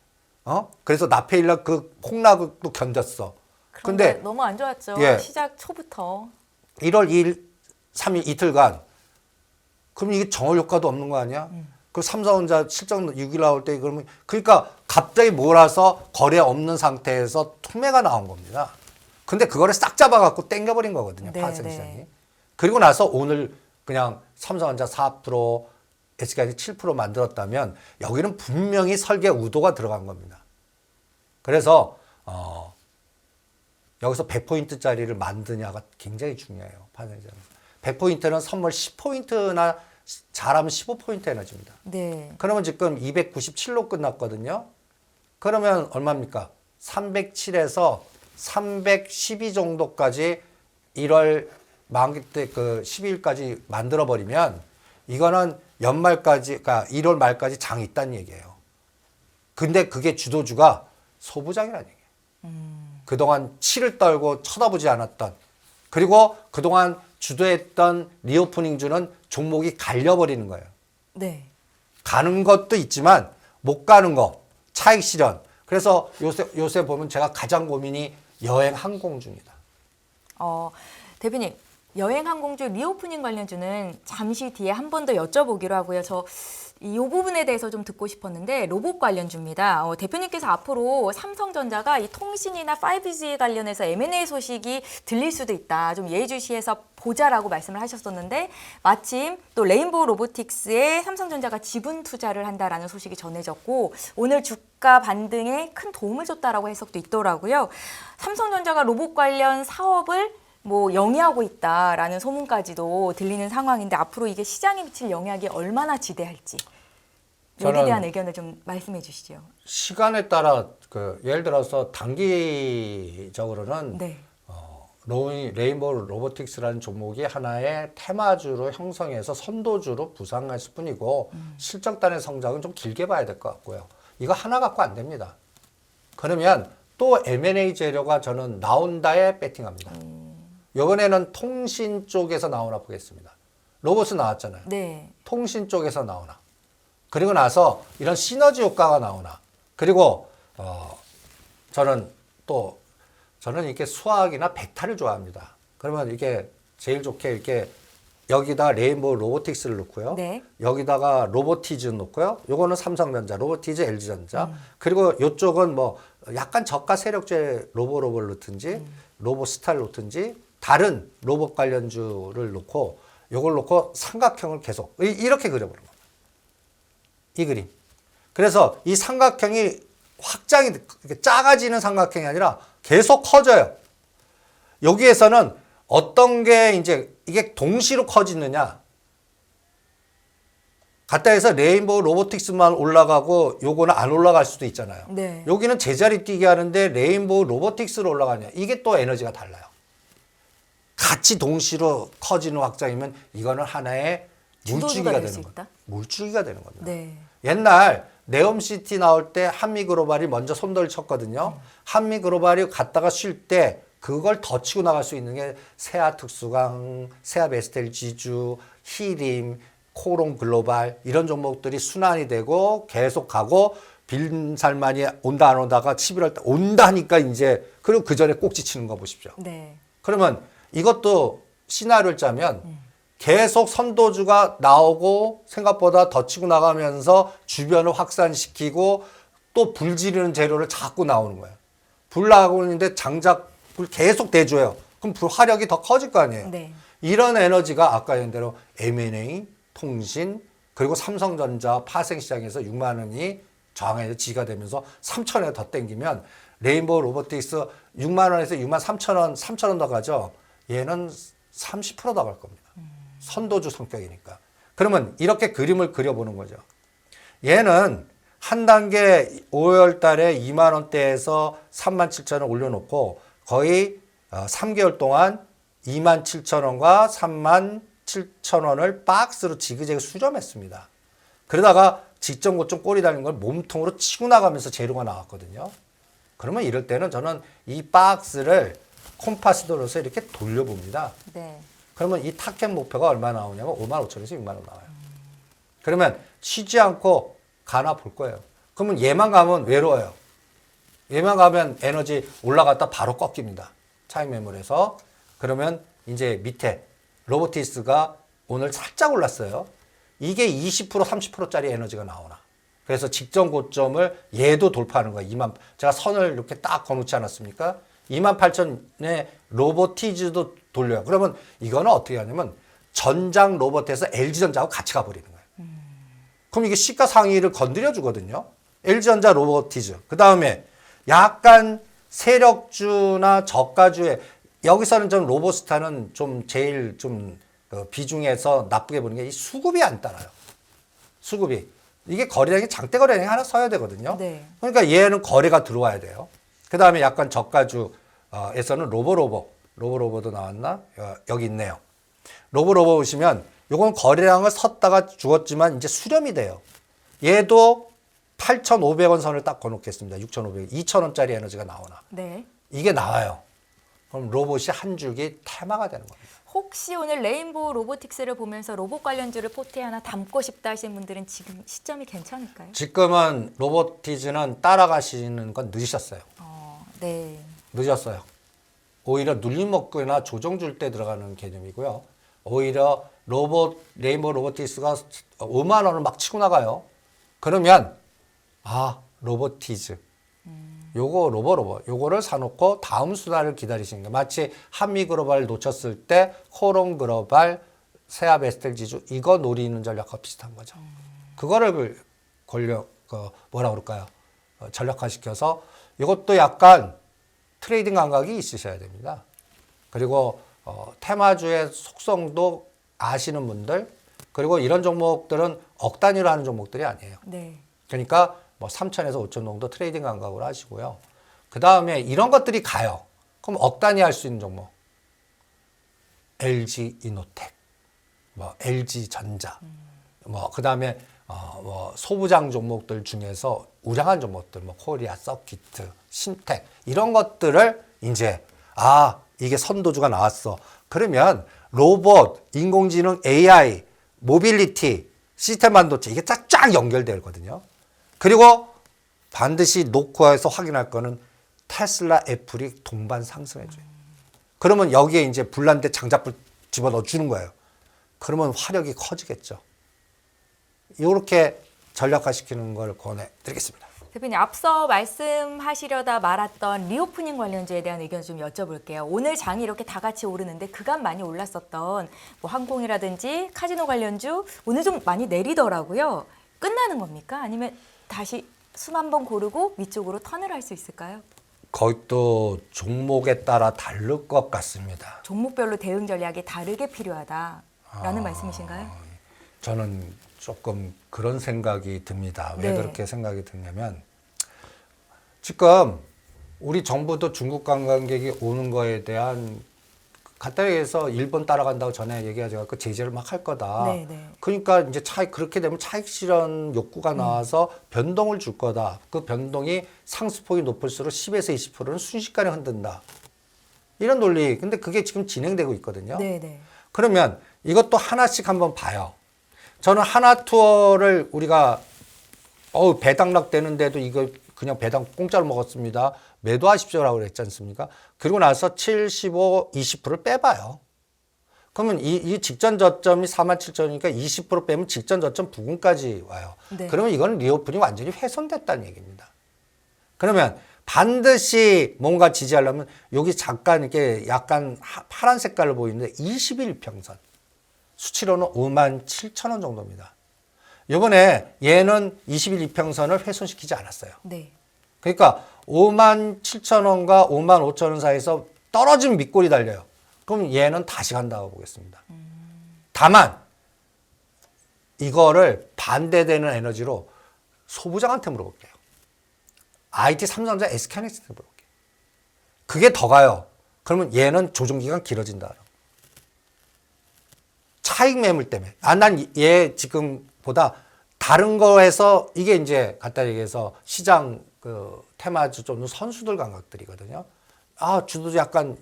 Speaker 2: 그래서 나페일락 그 폭락도 견뎠어.
Speaker 1: 그런데
Speaker 2: 근데
Speaker 1: 너무 안 좋았죠.
Speaker 2: 예.
Speaker 1: 시작 초부터.
Speaker 2: 1월 2일, 3일 이틀간 그럼 이게 정월 효과도 없는 거 아니야? 그 삼성전자 실적 6일 나올 때 그러면 그러니까 갑자기 몰아서 거래 없는 상태에서 투매가 나온 겁니다. 근데 그거를 싹 잡아갖고 땡겨버린 거거든요.
Speaker 1: 네,
Speaker 2: 파생
Speaker 1: 네.
Speaker 2: 시장이. 그리고 나서 오늘 그냥 삼성전자 4%, SK하이닉스 7% 만들었다면 여기는 분명히 설계 의도가 들어간 겁니다. 그래서 여기서 100포인트짜리를 만드냐가 굉장히 중요해요. 파생시장. 100포인트는 선물 10포인트나 잘하면 15포인트 에너지입니다.
Speaker 1: 네.
Speaker 2: 그러면 지금 297로 끝났거든요. 그러면 얼마입니까? 307에서 312 정도까지 1월 만기 때 그 12일까지 만들어 버리면 이거는 연말까지, 그러니까 1월 말까지 장이 있다는 얘기예요. 근데 그게 주도주가 소부장이라는 얘기예요. 그동안 치를 떨고 쳐다보지 않았던, 그리고 그동안 주도했던 리오프닝주는 종목이 갈려버리는 거예요.
Speaker 1: 네.
Speaker 2: 가는 것도 있지만 못 가는 거, 차익 실현. 그래서 요새 보면 제가 가장 고민이 여행 항공주입니다.
Speaker 1: 대표님, 여행 항공주 리오프닝 관련주는 잠시 뒤에 한 번 더 여쭤보기로 하고요. 이 부분에 대해서 좀 듣고 싶었는데 로봇 관련주입니다. 대표님께서 앞으로 삼성전자가 이 통신이나 5G 관련해서 M&A 소식이 들릴 수도 있다. 좀 예의주시해서 보자라고 말씀을 하셨었는데 마침 또 레인보우 로보틱스에 삼성전자가 지분 투자를 한다라는 소식이 전해졌고 오늘 주가 반등에 큰 도움을 줬다라고 해석도 있더라고요. 삼성전자가 로봇 관련 사업을 영위하고 있다라는 소문까지도 들리는 상황인데 앞으로 이게 시장에 미칠 영향이 얼마나 지대할지 여기에 대한 의견을 좀 말씀해 주시죠.
Speaker 2: 시간에 따라 예를 들어서 단기적으로는
Speaker 1: 네.
Speaker 2: 레인보우 로보틱스라는 종목이 하나의 테마주로 형성해서 선도주로 부상했을 뿐이고 실적단의 성장은 좀 길게 봐야 될 것 같고요. 이거 하나 갖고 안 됩니다. 그러면 또 M&A 재료가 저는 나온다에 배팅합니다. 이번에는 통신 쪽에서 나오나 보겠습니다. 로봇은 나왔잖아요.
Speaker 1: 네.
Speaker 2: 통신 쪽에서 나오나. 그리고 나서 이런 시너지 효과가 나오나. 그리고 저는 이렇게 수학이나 백타를 좋아합니다. 그러면 이게 제일 좋게 이렇게 여기다 레인보우 로보틱스를 놓고요.
Speaker 1: 네.
Speaker 2: 여기다가 로보티즈 놓고요. 요거는 삼성전자, 로보티즈 LG전자. 그리고 요쪽은 뭐 약간 저가 세력제 로보를 놓든지 로보스타를 놓든지 다른 로봇 관련주를 놓고 요걸 놓고 삼각형을 계속 이렇게 그려보는 겁니다. 이 그림. 그래서 이 삼각형이 확장이 작아지는 삼각형이 아니라 계속 커져요. 여기에서는 어떤 게 이제 이게 동시로 커지느냐. 갖다 해서 레인보우 로보틱스만 올라가고 요거는 안 올라갈 수도 있잖아요.
Speaker 1: 네.
Speaker 2: 여기는 제자리 뛰게 하는데 레인보우 로보틱스로 올라가냐. 이게 또 에너지가 달라요. 같이 동시로 커지는 확장이면 이거는 하나의 물주기가
Speaker 1: 될수
Speaker 2: 되는
Speaker 1: 있다?
Speaker 2: 겁니다. 물주기가 되는 겁니다.
Speaker 1: 네.
Speaker 2: 옛날 네옴시티 나올 때 한미그로발이 먼저 손돌 쳤거든요. 한미그로발이 갔다가 쉴 때 그걸 더 치고 나갈 수 있는 게 세아특수강, 세아베스텔 지주, 히림, 코롱 글로벌 이런 종목들이 순환이 되고 계속 가고 빈살만이 온다 안 오다가 11월 때 온다 하니까 이제 그리고 그 전에 꼭지 치는 거 보십시오.
Speaker 1: 네.
Speaker 2: 그러면 이것도 시나리오를 짜면 계속 선도주가 나오고 생각보다 더 치고 나가면서 주변을 확산시키고 또 불 지르는 재료를 자꾸 나오는 거예요. 불 나가고 있는데 장작 불 계속 대줘요. 그럼 불 화력이 더 커질 거 아니에요.
Speaker 1: 네.
Speaker 2: 이런 에너지가 아까 얘기한 대로 M&A, 통신, 그리고 삼성전자 파생시장에서 6만 원이 저항해서 지가 되면서 3천 원에 더 땡기면 레인보우 로보틱스 6만 원에서 6만 3천 원, 3천 원 더 가죠. 얘는 30%더 갈 겁니다. 선도주 성격이니까. 그러면 이렇게 그림을 그려보는 거죠. 얘는 한 단계 5월 달에 2만 원대에서 3만 7천 원 올려놓고 거의 3개월 동안 2만 7천 원과 3만 7천 원을 박스로 지그재그 수렴했습니다. 그러다가 직전 고점 꼬리 달린 걸 몸통으로 치고 나가면서 재료가 나왔거든요. 그러면 이럴 때는 저는 이 박스를 콤파스도로서 이렇게 돌려봅니다.
Speaker 1: 네.
Speaker 2: 그러면 이 타겟 목표가 얼마 나오냐면 5만 5천에서 6만 원 나와요. 그러면 쉬지 않고 가나 볼 거예요. 그러면 얘만 가면 외로워요. 얘만 가면 에너지 올라갔다 바로 꺾입니다. 차익 매물에서. 그러면 이제 밑에 로보티스가 오늘 살짝 올랐어요. 이게 20% 30%짜리 에너지가 나오나. 그래서 직전 고점을 얘도 돌파하는 거예요. 제가 선을 이렇게 딱 거놓지 않았습니까? 28,000에 로보티즈도 돌려요. 그러면 이거는 어떻게 하냐면 전장 로봇에서 LG전자하고 같이 가버리는 거예요. 그럼 이게 시가 상위를 건드려 주거든요. LG전자 로보티즈. 그 다음에 약간 세력주나 저가주에 여기서는 좀 로보스타는 좀 제일 좀 비중에서 나쁘게 보는 게 이 수급이 안 따라요. 수급이. 이게 거래량이 장대 거래량이 하나 서야 되거든요.
Speaker 1: 네.
Speaker 2: 그러니까 얘는 거래가 들어와야 돼요. 그 다음에 약간 저가주에서는 로보로보도 나왔나? 여기 있네요. 로보로보 보시면 요건 거래량을 섰다가 죽었지만 이제 수렴이 돼요. 얘도 8,500원 선을 딱 거놓겠습니다. 6,500원, 2,000원짜리 에너지가 나오나.
Speaker 1: 네.
Speaker 2: 이게 나와요. 그럼 로봇이 한 줄기 테마가 되는 겁니다.
Speaker 1: 혹시 오늘 레인보우 로보틱스를 보면서 로봇 관련주를 포트에 하나 담고 싶다 하시는 분들은 지금 시점이 괜찮을까요?
Speaker 2: 지금은 로보티즈는 따라가시는 건 늦으셨어요.
Speaker 1: 네.
Speaker 2: 늦었어요. 오히려 눌림목구나 조정 줄 때 들어가는 개념이고요. 오히려 레인보우 로보틱스가 5만 원을 막 치고 나가요. 그러면 로보티즈. 요거 로보 요거를 사놓고 다음 수단을 기다리시는 거예요. 마치 한미그로발 놓쳤을 때 코롱 글로벌, 세아베스텔 지주 이거 노리는 전략과 비슷한 거죠. 그거를 뭐라 그럴까요? 전략화시켜서 이것도 약간 트레이딩 감각이 있으셔야 됩니다. 그리고 테마주의 속성도 아시는 분들 그리고 이런 종목들은 억 단위로 하는 종목들이 아니에요.
Speaker 1: 네.
Speaker 2: 그러니까 뭐 3천에서 5천 정도 트레이딩 감각으로 하시고요. 그 다음에 이런 것들이 가요. 그럼 억 단위 할 수 있는 종목. LG 이노텍, 뭐 LG 전자, 뭐 그 다음에 뭐 소부장 종목들 중에서 우량한 종목들, 뭐 코리아 서키트, 신텍 이런 것들을 이제 이게 선도주가 나왔어. 그러면 로봇, 인공지능, AI, 모빌리티, 시스템 반도체 이게 쫙 연결되거든요. 그리고 반드시 노크에서 확인할 거는 테슬라, 애플이 동반 상승해줘요. 그러면 여기에 이제 불난데 장작불 집어넣어 주는 거예요. 그러면 화력이 커지겠죠. 이렇게 전략화시키는 걸 권해드리겠습니다.
Speaker 1: 대표님, 앞서 말씀하시려다 말았던 리오프닝 관련주에 대한 의견 좀 여쭤볼게요. 오늘 장이 이렇게 다 같이 오르는데 그간 많이 올랐었던 뭐 항공이라든지 카지노 관련주 오늘 좀 많이 내리더라고요. 끝나는 겁니까? 아니면 다시 숨 한번 고르고 위쪽으로 턴을 할 수 있을까요?
Speaker 2: 거의 종목에 따라 다를 것 같습니다.
Speaker 1: 종목별로 대응 전략이 다르게 필요하다라는 말씀이신가요?
Speaker 2: 저는 조금 그런 생각이 듭니다. 왜
Speaker 1: 네.
Speaker 2: 그렇게 생각이 드냐면 지금 우리 정부도 중국 관광객이 오는 거에 대한 간단히 해서 일본 따라간다고 전에 얘기하지 않고 제재를 막 할 거다.
Speaker 1: 네, 네.
Speaker 2: 그러니까 이제 그렇게 되면 차익 실현 욕구가 나와서 변동을 줄 거다. 그 변동이 상승폭이 높을수록 10에서 20%는 순식간에 흔든다. 이런 논리. 근데 그게 지금 진행되고 있거든요.
Speaker 1: 네, 네.
Speaker 2: 그러면 이것도 하나씩 한번 봐요. 저는 하나 투어를 우리가 배당락 되는데도 이거 그냥 배당 공짜로 먹었습니다. 매도하십시오라고 그랬지 않습니까? 그리고 나서 75, 20%를 빼봐요. 그러면 이 직전 저점이 47,000원이니까 20% 빼면 직전 저점 부근까지 와요.
Speaker 1: 네.
Speaker 2: 그러면 이건 리오프닝이 완전히 훼손됐다는 얘기입니다. 그러면 반드시 뭔가 지지하려면 여기 잠깐 이렇게 약간 파란 색깔로 보이는데 21평선. 수치로는 57,000원 정도입니다. 이번에 얘는 21평선을 훼손시키지 않았어요.
Speaker 1: 네.
Speaker 2: 그러니까 57,000원과 55,000원 사이에서 떨어진 밑골이 달려요. 그럼 얘는 다시 간다고 보겠습니다. 다만 이거를 반대되는 에너지로 소부장한테 물어볼게요. IT 삼성전자 SK하이닉스한테 물어볼게요. 그게 더 가요. 그러면 얘는 조정기간 길어진다. 차익 매물 때문에. 난 얘 지금보다 다른 거에서 이게 이제 간단히 얘기해서 시장 그 테마주 좀 선수들 감각들이거든요. 주도 약간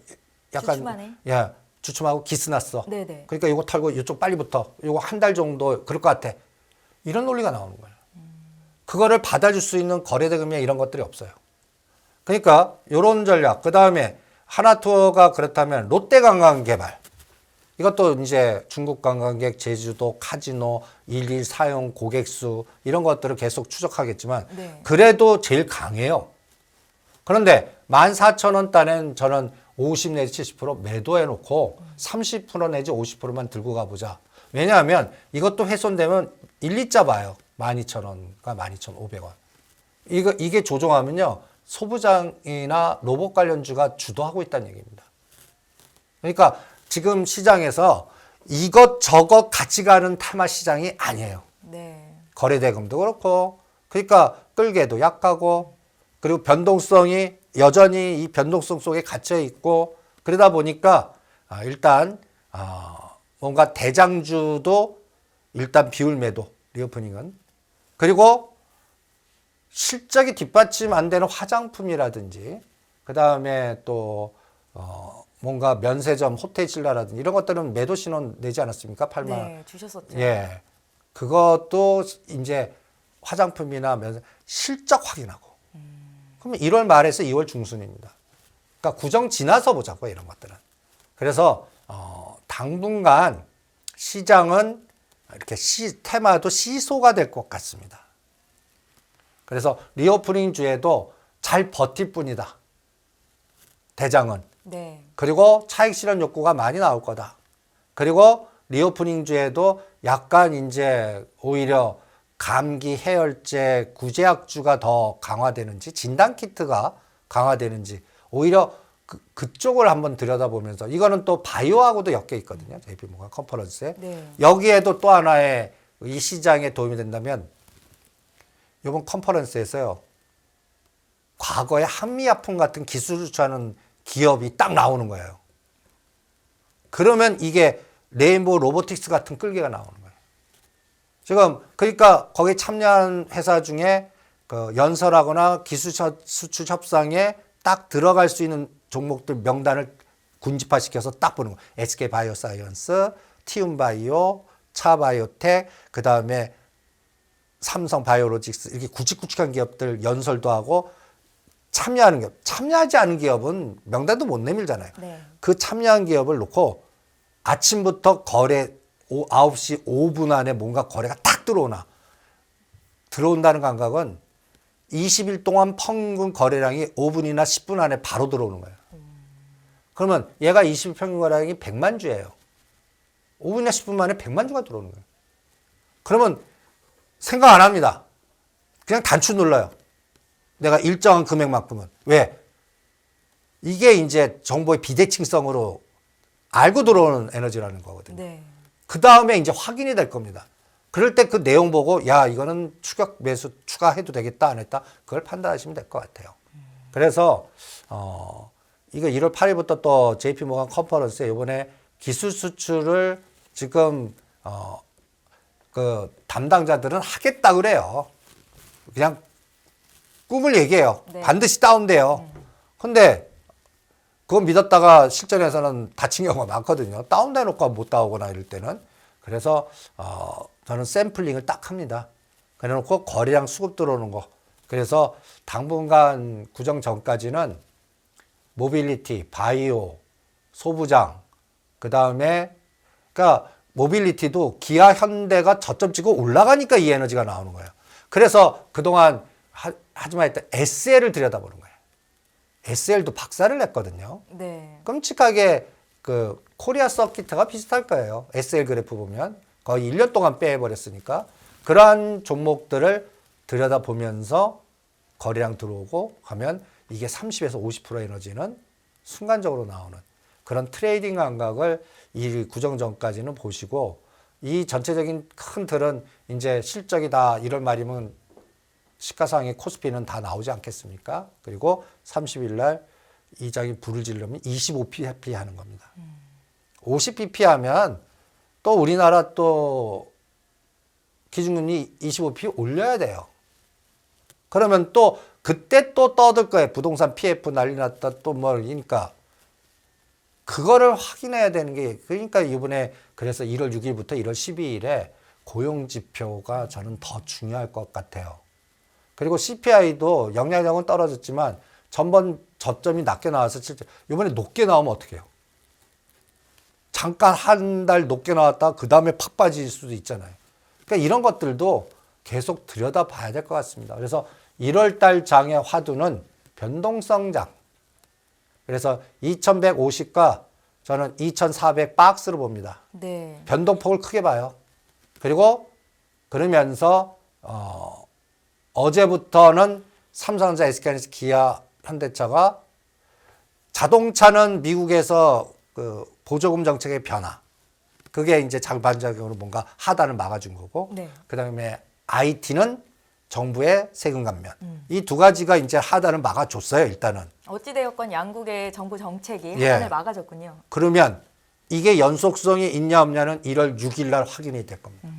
Speaker 1: 주춤하네.
Speaker 2: 예, 주춤하고 기스났어.
Speaker 1: 네네.
Speaker 2: 그러니까 이거 털고 이쪽 빨리 붙어. 이거 한 달 정도 그럴 것 같아. 이런 논리가 나오는 거예요. 그거를 받아줄 수 있는 거래대금이나 이런 것들이 없어요. 그러니까 이런 전략. 그 다음에 하나투어가 그렇다면 롯데관광개발. 이것도 이제 중국 관광객, 제주도, 카지노, 일일 사용 고객수 이런 것들을 계속 추적하겠지만
Speaker 1: 네.
Speaker 2: 그래도 제일 강해요. 그런데 14,000원단엔 저는 50 내지 70% 매도해놓고 30% 내지 50%만 들고 가보자. 왜냐하면 이것도 훼손되면 1, 2자 봐요. 12,000원과 12,500원. 이게 조정하면요. 소부장이나 로봇 관련주가 주도하고 있다는 얘기입니다. 그러니까 지금 시장에서 이것저것 같이 가는 테마 시장이 아니에요.
Speaker 1: 네.
Speaker 2: 거래대금도 그렇고, 그러니까 끌게도 약하고, 그리고 변동성이 여전히 이 변동성 속에 갇혀 있고, 그러다 보니까 일단 뭔가 대장주도 일단 비율 매도, 리오프닝은. 그리고 실적이 뒷받침 안 되는 화장품이라든지, 그 다음에 또 뭔가 면세점, 호텔 신라라든지 이런 것들은 매도 신원 내지 않았습니까? 8만 원.
Speaker 1: 네, 주셨었죠.
Speaker 2: 예. 그것도 이제 화장품이나 면세 실적 확인하고. 그러면 1월 말에서 2월 중순입니다. 그러니까 구정 지나서 보자고 이런 것들은. 그래서 당분간 시장은 이렇게 테마도 시소가 될 것 같습니다. 그래서 리오프닝 주에도 잘 버틸 뿐이다. 대장은.
Speaker 1: 네.
Speaker 2: 그리고 차익 실현 욕구가 많이 나올 거다. 그리고 리오프닝 주에도 약간 이제 오히려 감기, 해열제, 구제약주가 더 강화되는지, 진단키트가 강화되는지, 오히려 그쪽을 한번 들여다보면서, 이거는 또 바이오하고도 엮여 있거든요. JP모건 컨퍼런스에.
Speaker 1: 네.
Speaker 2: 여기에도 또 하나의 이 시장에 도움이 된다면, 이번 컨퍼런스에서요, 과거에 한미약품 같은 기술을 주하는 기업이 딱 나오는 거예요. 그러면 이게 레인보우 로보틱스 같은 끌개가 나오는 거예요. 지금 그러니까 거기에 참여한 회사 중에 그 연설하거나 기술 수출 협상에 딱 들어갈 수 있는 종목들 명단을 군집화시켜서 딱 보는 거예요. SK 바이오사이언스, 티움바이오, 차바이오텍, 그 다음에 삼성 바이오로직스 이렇게 굵직굵직한 기업들 연설도 하고 참여하는 기업, 참여하지 않은 기업은 명단도 못 내밀잖아요.
Speaker 1: 네.
Speaker 2: 그 참여한 기업을 놓고 아침부터 거래 9시 5분 안에 뭔가 거래가 딱 들어온다는 감각은 20일 동안 평균 거래량이 5분이나 10분 안에 바로 들어오는 거예요. 그러면 얘가 20일 평균 거래량이 100만 주예요. 5분이나 10분 만에 100만 주가 들어오는 거예요. 그러면 생각 안 합니다. 그냥 단추 눌러요. 내가 일정한 금액만큼은. 왜? 이게 이제 정보의 비대칭성으로 알고 들어오는 에너지라는 거거든요.
Speaker 1: 네.
Speaker 2: 그 다음에 이제 확인이 될 겁니다. 그럴 때 그 내용 보고 야 이거는 추격 매수 추가해도 되겠다 안 했다 그걸 판단하시면 될 것 같아요. 그래서 이거 1월 8일부터 또 JP모간 컨퍼런스에 이번에 기술 수출을 지금 그 담당자들은 하겠다 그래요. 그냥 꿈을 얘기해요.
Speaker 1: 네.
Speaker 2: 반드시 다운돼요. 근데 그거 믿었다가 실전에서는 다친 경우가 많거든요. 다운돼 놓고 못 나오거나 이럴 때는. 그래서 저는 샘플링을 딱 합니다. 그래놓고 거래량 수급 들어오는 거. 그래서 당분간 구정 전까지는 모빌리티, 바이오, 소부장, 그 다음에 그러니까 모빌리티도 기아, 현대가 저점 찍고 올라가니까 이 에너지가 나오는 거예요. 그래서 그동안 하지마 했던 SL을 들여다보는 거예요. SL도 박살을 냈거든요.
Speaker 1: 네.
Speaker 2: 끔찍하게 그 코리아 서킷가 비슷할 거예요. SL 그래프 보면 거의 1년 동안 빼버렸으니까 그러한 종목들을 들여다보면서 거래량 들어오고 하면 이게 30에서 50% 에너지는 순간적으로 나오는 그런 트레이딩 감각을 이 구정 전까지는 보시고 이 전체적인 큰 틀은 이제 실적이 다 1월 말이면 시가상의 코스피는 다 나오지 않겠습니까? 그리고 30일 날 이장이 불을 지르면 25pp 하는 겁니다. 50pp 하면 또 우리나라 또 기준금리 25pp 올려야 돼요. 그러면 또 그때 또 떠들 거예요. 부동산 PF 난리 났다 또 뭐니까 그거를 확인해야 되는 게 그러니까 이번에 그래서 1월 6일부터 1월 12일에 고용 지표가 저는 더 중요할 것 같아요. 그리고 CPI도 영향력은 떨어졌지만 전번 저점이 낮게 나와서 이번에 높게 나오면 어떻게 해요? 잠깐 한 달 높게 나왔다가 그 다음에 팍 빠질 수도 있잖아요. 그러니까 이런 것들도 계속 들여다봐야 될 것 같습니다. 그래서 1월 달 장의 화두는 변동성 장. 그래서 2150과 저는 2400 박스로 봅니다.
Speaker 1: 네.
Speaker 2: 변동폭을 크게 봐요. 그리고 그러면서 어제부터는 삼성전자, SK하이닉스, 기아, 현대차가 자동차는 미국에서 그 보조금 정책의 변화. 그게 이제 장반작용으로 뭔가 하단을 막아준 거고.
Speaker 1: 네.
Speaker 2: 그다음에 IT는 정부의 세금 감면. 이 두 가지가 이제 하단을 막아줬어요, 일단은.
Speaker 1: 어찌되었건 양국의 정부 정책이
Speaker 2: 예.
Speaker 1: 하단을 막아줬군요.
Speaker 2: 그러면 이게 연속성이 있냐 없냐는 1월 6일 날 확인이 될 겁니다.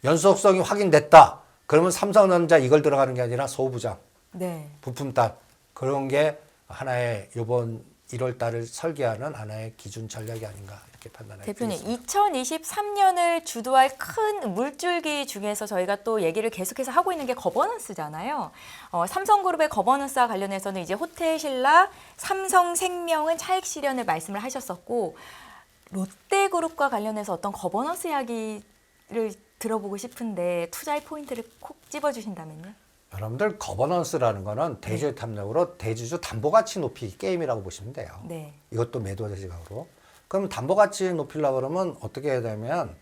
Speaker 2: 연속성이 확인됐다. 그러면 삼성전자 이걸 들어가는 게 아니라 소부장,
Speaker 1: 네.
Speaker 2: 부품달 그런 게 하나의 이번 1월 달을 설계하는 하나의 기준 전략이 아닌가 이렇게 판단해
Speaker 1: 대표님,
Speaker 2: 드리겠습니다.
Speaker 1: 2023년을 주도할 큰 물줄기 중에서 저희가 또 얘기를 계속해서 하고 있는 게 거버넌스잖아요. 삼성그룹의 거버넌스와 관련해서는 이제 호텔신라, 삼성생명은 차익 실현을 말씀을 하셨었고 롯데그룹과 관련해서 어떤 거버넌스 이야기를 들어보고 싶은데 투자의 포인트를 콕 집어주신다면요?
Speaker 2: 여러분들 거버넌스라는 거는 대주주 탐욕으로 대주주 담보가치 높이기 게임이라고 보시면 돼요.
Speaker 1: 네.
Speaker 2: 이것도 매도 시각으로. 그럼 담보가치 높이려고 그러면 어떻게 해야 되면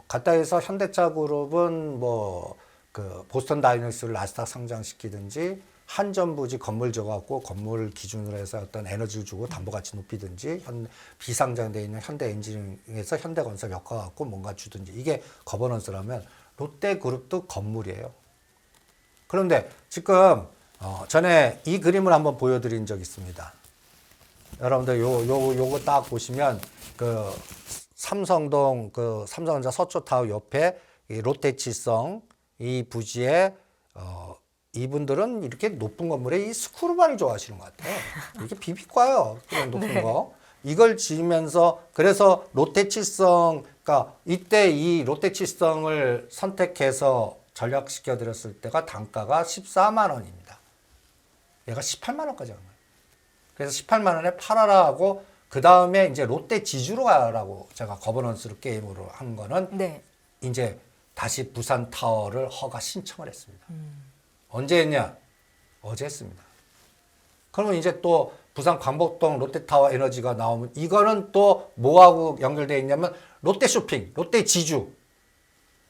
Speaker 2: 갔다 해서 현대차 그룹은 뭐 그 보스턴 다이너믹스를 나스닥 상장시키든지 한전부지 건물 줘갖고 건물 기준으로 해서 어떤 에너지를 주고 담보가치 높이든지 비상장돼 있는 현대엔지니어에서 현대건설 엮어갖고 뭔가 주든지 이게 거버넌스라면 롯데그룹도 건물이에요. 그런데 지금 전에 이 그림을 한번 보여드린 적이 있습니다. 여러분들 요거 딱 보시면 그 삼성동 그 삼성전자 서초타워 옆에 이 롯데치성 이 부지에 이분들은 이렇게 높은 건물에 이 스크루바를 좋아하시는 것 같아요. 이렇게 비비과요. 그런 높은
Speaker 1: 네.
Speaker 2: 거. 이걸 지으면서 그래서 롯데치성 그러니까 이때 이 롯데치성을 선택해서 전략시켜 드렸을 때가 단가가 14만 원입니다. 얘가 18만 원까지 간 거예요. 그래서 18만 원에 팔아라 하고 그 다음에 이제 롯데 지주로 가라고 제가 거버넌스로 게임으로 한 거는
Speaker 1: 네.
Speaker 2: 이제 다시 부산 타워를 허가 신청을 했습니다. 언제 했냐? 어제 했습니다. 그러면 이제 또 부산 광복동 롯데타워 에너지가 나오면 이거는 또 뭐하고 연결되어 있냐면 롯데 쇼핑, 롯데 지주.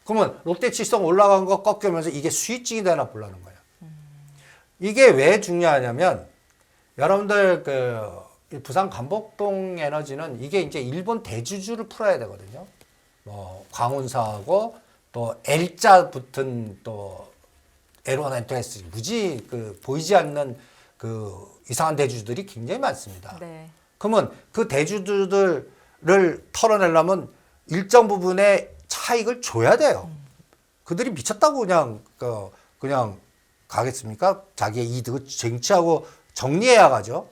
Speaker 2: 그러면 롯데 칠성 올라간 거 꺾이면서 이게 수익증이 되나 보려는 거예요. 이게 왜 중요하냐면 여러분들 그 부산 광복동 에너지는 이게 이제 일본 대주주를 풀어야 되거든요. 뭐 광운사하고 또 L자 붙은 또 에로나이트스 무지 그 보이지 않는 그 이상한 대주주들이 굉장히 많습니다.
Speaker 1: 네.
Speaker 2: 그러면 그 대주주들을 털어내려면 일정 부분의 차익을 줘야 돼요. 그들이 미쳤다고 그냥 가겠습니까? 자기의 이득을 쟁취하고 정리해야 가죠.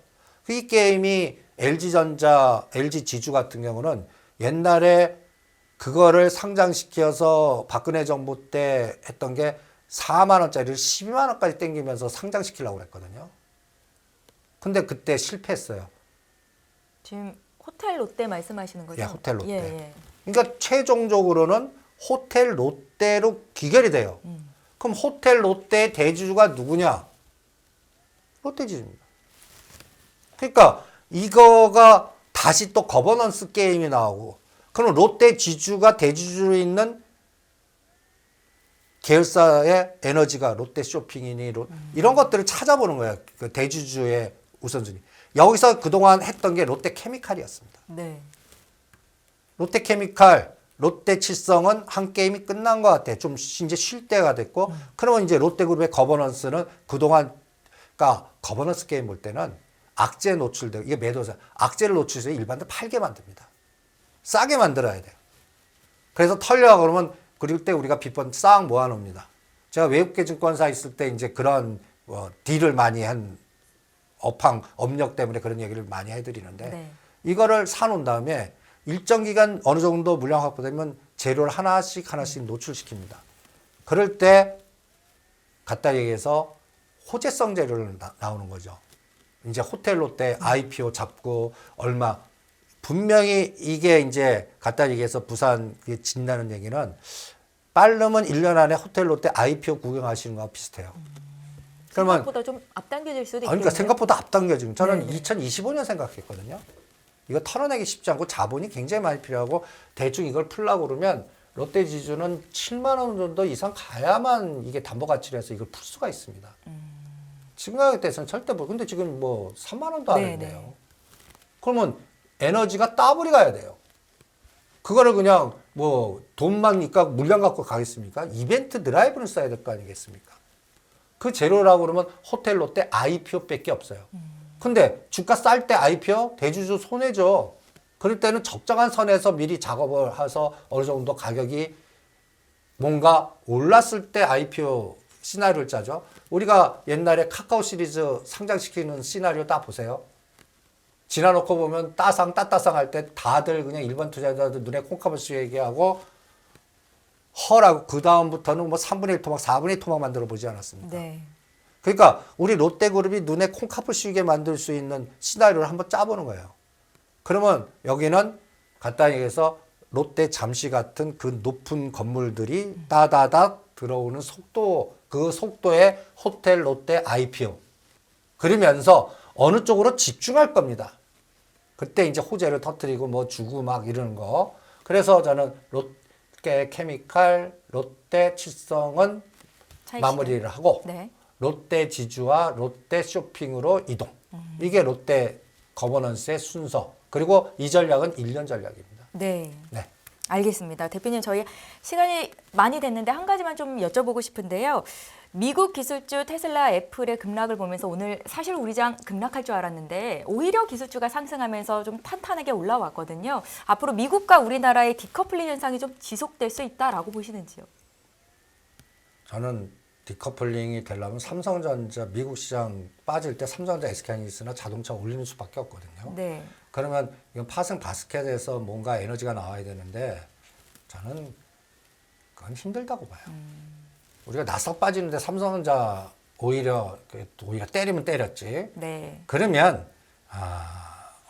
Speaker 2: 이 게임이 LG전자, LG지주 같은 경우는 옛날에 그거를 상장시켜서 박근혜 정부 때 했던 게 4만 원짜리를 12만 원까지 땡기면서 상장시키려고 그랬거든요. 근데 그때 실패했어요.
Speaker 1: 지금 호텔 롯데 말씀하시는 거죠?
Speaker 2: 예, 호텔 롯데.
Speaker 1: 예, 예.
Speaker 2: 그러니까 최종적으로는 호텔 롯데로 귀결이 돼요. 그럼 호텔 롯데 대주주가 누구냐? 롯데지주입니다. 그러니까 이거가 다시 또 거버넌스 게임이 나오고 그럼 롯데 지주가 대주주로 있는 계열사의 에너지가 롯데 쇼핑이니 이런 것들을 찾아보는 거예요. 그 대주주의 우선순위. 여기서 그동안 했던 게 롯데 케미칼이었습니다.
Speaker 1: 네.
Speaker 2: 롯데 케미칼, 롯데 칠성은 한 게임이 끝난 것 같아요. 좀 이제 쉴 때가 됐고 그러면 이제 롯데그룹의 거버넌스는 그동안 그러니까 거버넌스 게임 볼 때는 악재 노출되고 이게 매도자 악재를 노출해서 일반들 팔게 만듭니다. 싸게 만들어야 돼요. 그래서 털려고 그러면 그럴 때 우리가 비법 싹 모아놓습니다. 제가 외국계 증권사 있을 때 이제 그런 딜을 많이 한 업력 때문에 그런 얘기를 많이 해드리는데
Speaker 1: 네.
Speaker 2: 이거를 사놓은 다음에 일정 기간 어느 정도 물량 확보되면 재료를 하나씩 노출시킵니다. 그럴 때 갖다 얘기해서 호재성 재료를 나오는 거죠. 이제 호텔 롯데 IPO 잡고 얼마 분명히 이게 이제 갖다 얘기해서 부산 진다는 얘기는 빠르면 1년 안에 호텔 롯데 IPO 구경하시는 거와 비슷해요. 그러면
Speaker 1: 생각보다 좀 앞당겨질 수도 있겠네요.
Speaker 2: 그러니까 생각보다 앞당겨지고 저는
Speaker 1: 네네.
Speaker 2: 2025년 생각했거든요. 이거 털어내기 쉽지 않고 자본이 굉장히 많이 필요하고 대충 이걸 풀려고 그러면 롯데 지주는 7만 원 정도 이상 가야만 이게 담보 가치로 해서 이걸 풀 수가 있습니다. 지금 가격대에서는 절대 못. 근데 지금 뭐 3만 원도 안
Speaker 1: 네네.
Speaker 2: 했네요. 그러면 에너지가 따블이 가야 돼요. 그거를 그냥 뭐 돈만 있까 물량 갖고 가겠습니까? 이벤트 드라이브를 써야 될 거 아니겠습니까? 그 재료라고 그러면 호텔 롯데 IPO밖에 없어요. 근데 주가 쌀 때 IPO 대주주 손해죠. 그럴 때는 적정한 선에서 미리 작업을 해서 어느 정도 가격이 뭔가 올랐을 때 IPO 시나리오를 짜죠. 우리가 옛날에 카카오 시리즈 상장시키는 시나리오 딱 보세요. 지나놓고 보면 따따상 할 때 다들 그냥 일반 투자자들 눈에 콩카볼 수 얘기하고 허라고 그 다음부터는 뭐 3분의 1 토막, 4분의 1 토막 만들어 보지 않았습니까?
Speaker 1: 네.
Speaker 2: 그러니까 우리 롯데그룹이 눈에 콩카풀 씌우게 만들 수 있는 시나리오를 한번 짜보는 거예요. 그러면 여기는 간단히 얘기해서 롯데 잠시 같은 그 높은 건물들이 따다닥 들어오는 속도, 그 속도의 호텔 롯데 IPO. 그러면서 어느 쪽으로 집중할 겁니다. 그때 이제 호재를 터뜨리고 뭐 주고 막 이러는 거. 그래서 저는 롯데 케미칼, 롯데 칠성은 마무리를 하고
Speaker 1: 네.
Speaker 2: 롯데 지주와 롯데 쇼핑으로 이동. 이게 롯데 거버넌스의 순서. 그리고 이 전략은 1년 전략입니다.
Speaker 1: 네.
Speaker 2: 네.
Speaker 1: 알겠습니다. 대표님 저희 시간이 많이 됐는데 한 가지만 좀 여쭤보고 싶은데요. 미국 기술주 테슬라, 애플의 급락을 보면서 오늘 사실 우리 장 급락할 줄 알았는데 오히려 기술주가 상승하면서 좀 탄탄하게 올라왔거든요. 앞으로 미국과 우리나라의 디커플링 현상이 좀 지속될 수 있다라고 보시는지요?
Speaker 2: 저는 디커플링이 되려면 삼성전자 미국 시장 빠질 때 삼성전자 SK하이닉스나 자동차 올리는 수밖에 없거든요.
Speaker 1: 네.
Speaker 2: 그러면 이건 파생 바스켓에서 뭔가 에너지가 나와야 되는데 저는 그건 힘들다고 봐요. 우리가 나싹 빠지는데 삼성전자 오히려 때리면 때렸지.
Speaker 1: 네.
Speaker 2: 그러면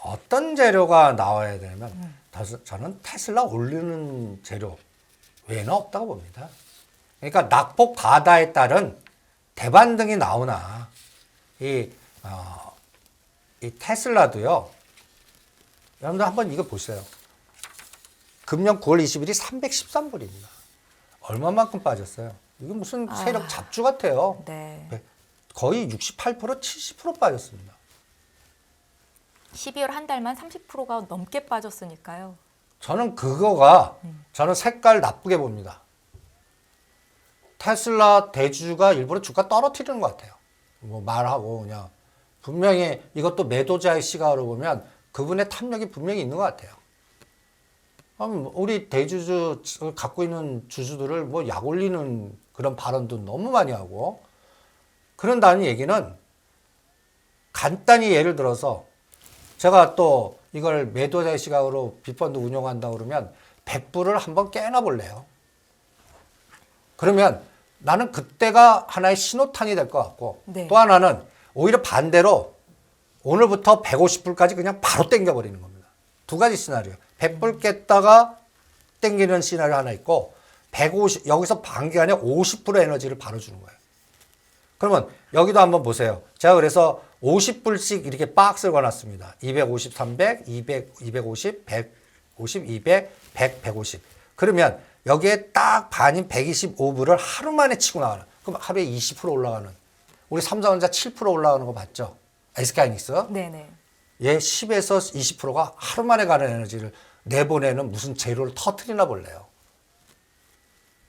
Speaker 2: 어떤 재료가 나와야 되냐면 저는 테슬라 올리는 재료 외에는 없다고 봅니다. 그러니까 낙폭 과다에 따른 대반등이 나오나 이 테슬라도요. 여러분들 한번 이거 보세요. 금년 9월 20일이 313불입니다. 얼마만큼 빠졌어요? 이게 무슨 세력 잡주 같아요.
Speaker 1: 네.
Speaker 2: 거의 68%, 70% 빠졌습니다.
Speaker 1: 12월 한 달만 30%가 넘게 빠졌으니까요.
Speaker 2: 저는 그거가 저는 색깔 나쁘게 봅니다. 테슬라 대주주가 일부러 주가 떨어뜨리는 것 같아요. 뭐 말하고 그냥 분명히 이것도 매도자의 시각으로 보면 그분의 탐욕이 분명히 있는 것 같아요. 우리 대주주 갖고 있는 주주들을 뭐 약 올리는 그런 발언도 너무 많이 하고 그런다는 얘기는 간단히 예를 들어서 제가 또 이걸 매도자의 시각으로 빅펀드 운용한다 그러면 100불을 한번 깨나 볼래요. 그러면 나는 그때가 하나의 신호탄이 될 것 같고
Speaker 1: 네.
Speaker 2: 또 하나는 오히려 반대로 오늘부터 150불까지 그냥 바로 땡겨버리는 겁니다. 두 가지 시나리오. 100불 깼다가 땡기는 시나리오 하나 있고 150 여기서 반기간에 50% 에너지를 바로 주는 거예요. 그러면 여기도 한번 보세요. 제가 그래서 50불씩 이렇게 박스를 걸어놨습니다. 250, 300, 200, 250, 150, 200, 100, 150. 그러면 여기에 딱 반인 125불을 하루 만에 치고 나가는. 그럼 하루에 20% 올라가는. 우리 삼성전자 7% 올라가는 거 봤죠? SK하이닉스.
Speaker 1: 네네.
Speaker 2: 얘 10에서 20%가 하루 만에 가는 에너지를 내보내는 무슨 재료를 터트리나 볼래요.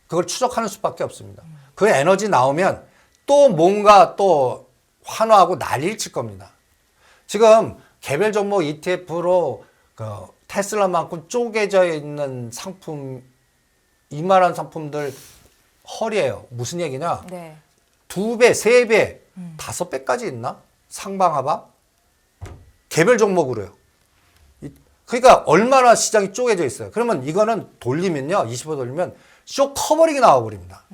Speaker 2: 그걸 추적하는 수밖에 없습니다. 그 에너지 나오면 또 뭔가 또 환호하고 난리를 칠 겁니다. 지금 개별 종목 ETF로 그 테슬라만큼 쪼개져 있는 상품, 이만한 상품들 헐이에요. 무슨 얘기냐?
Speaker 1: 네.
Speaker 2: 2배, 3배, 5배까지 있나? 상방하방? 개별 종목으로요. 그러니까 얼마나 시장이 쪼개져 있어요. 그러면 이거는 돌리면요. 25 돌리면 쇼 커버링이 나와버립니다.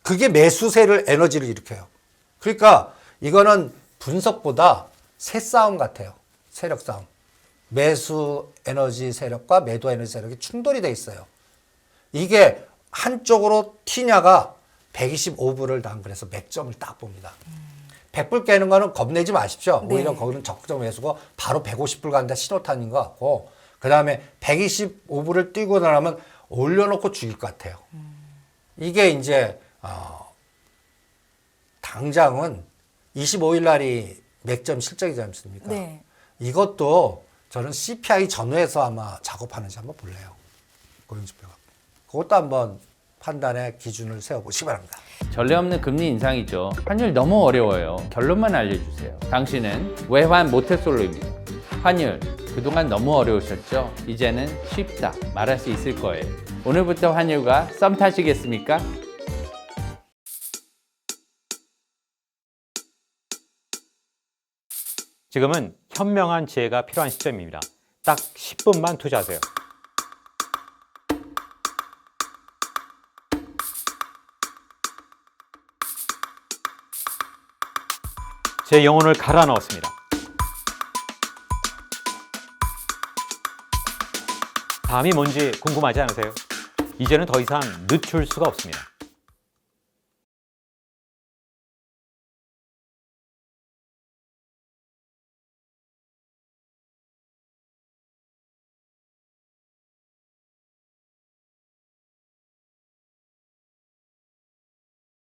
Speaker 2: 그게 매수세를 에너지를 일으켜요. 그러니까 이거는 분석보다 새싸움 같아요. 세력 싸움. 매수 에너지 세력과 매도 에너지 세력이 충돌이 돼 있어요. 이게 한쪽으로 튀냐가 125불을 난 그래서 맥점을 딱 봅니다. 100불 깨는 거는 겁내지 마십시오.
Speaker 1: 네.
Speaker 2: 오히려 거기는 적극적 매수고 바로 150불 간다 신호탄인 것 같고 그 다음에 125불을 뛰고 나면 올려놓고 죽일 것 같아요. 이게 이제 당장은 25일 날이 맥점 실적이지 않습니까?
Speaker 1: 네.
Speaker 2: 이것도 저는 CPI 전후에서 아마 작업하는지 한번 볼래요. 고용지표가. 그것도 한번 판단의 기준을 세워보시기 바랍니다.
Speaker 3: 전례 없는 금리 인상이죠. 환율 너무 어려워요. 결론만 알려주세요. 당신은 외환 모태솔로입니다. 환율 그동안 너무 어려우셨죠? 이제는 쉽다 말할 수 있을 거예요. 오늘부터 환율과 썸 타시겠습니까?
Speaker 4: 지금은 현명한 지혜가 필요한 시점입니다. 딱 10분만 투자하세요. 제 영혼을 갈아 넣었습니다. 다음이 뭔지 궁금하지 않으세요? 이제는 더 이상 늦출 수가 없습니다.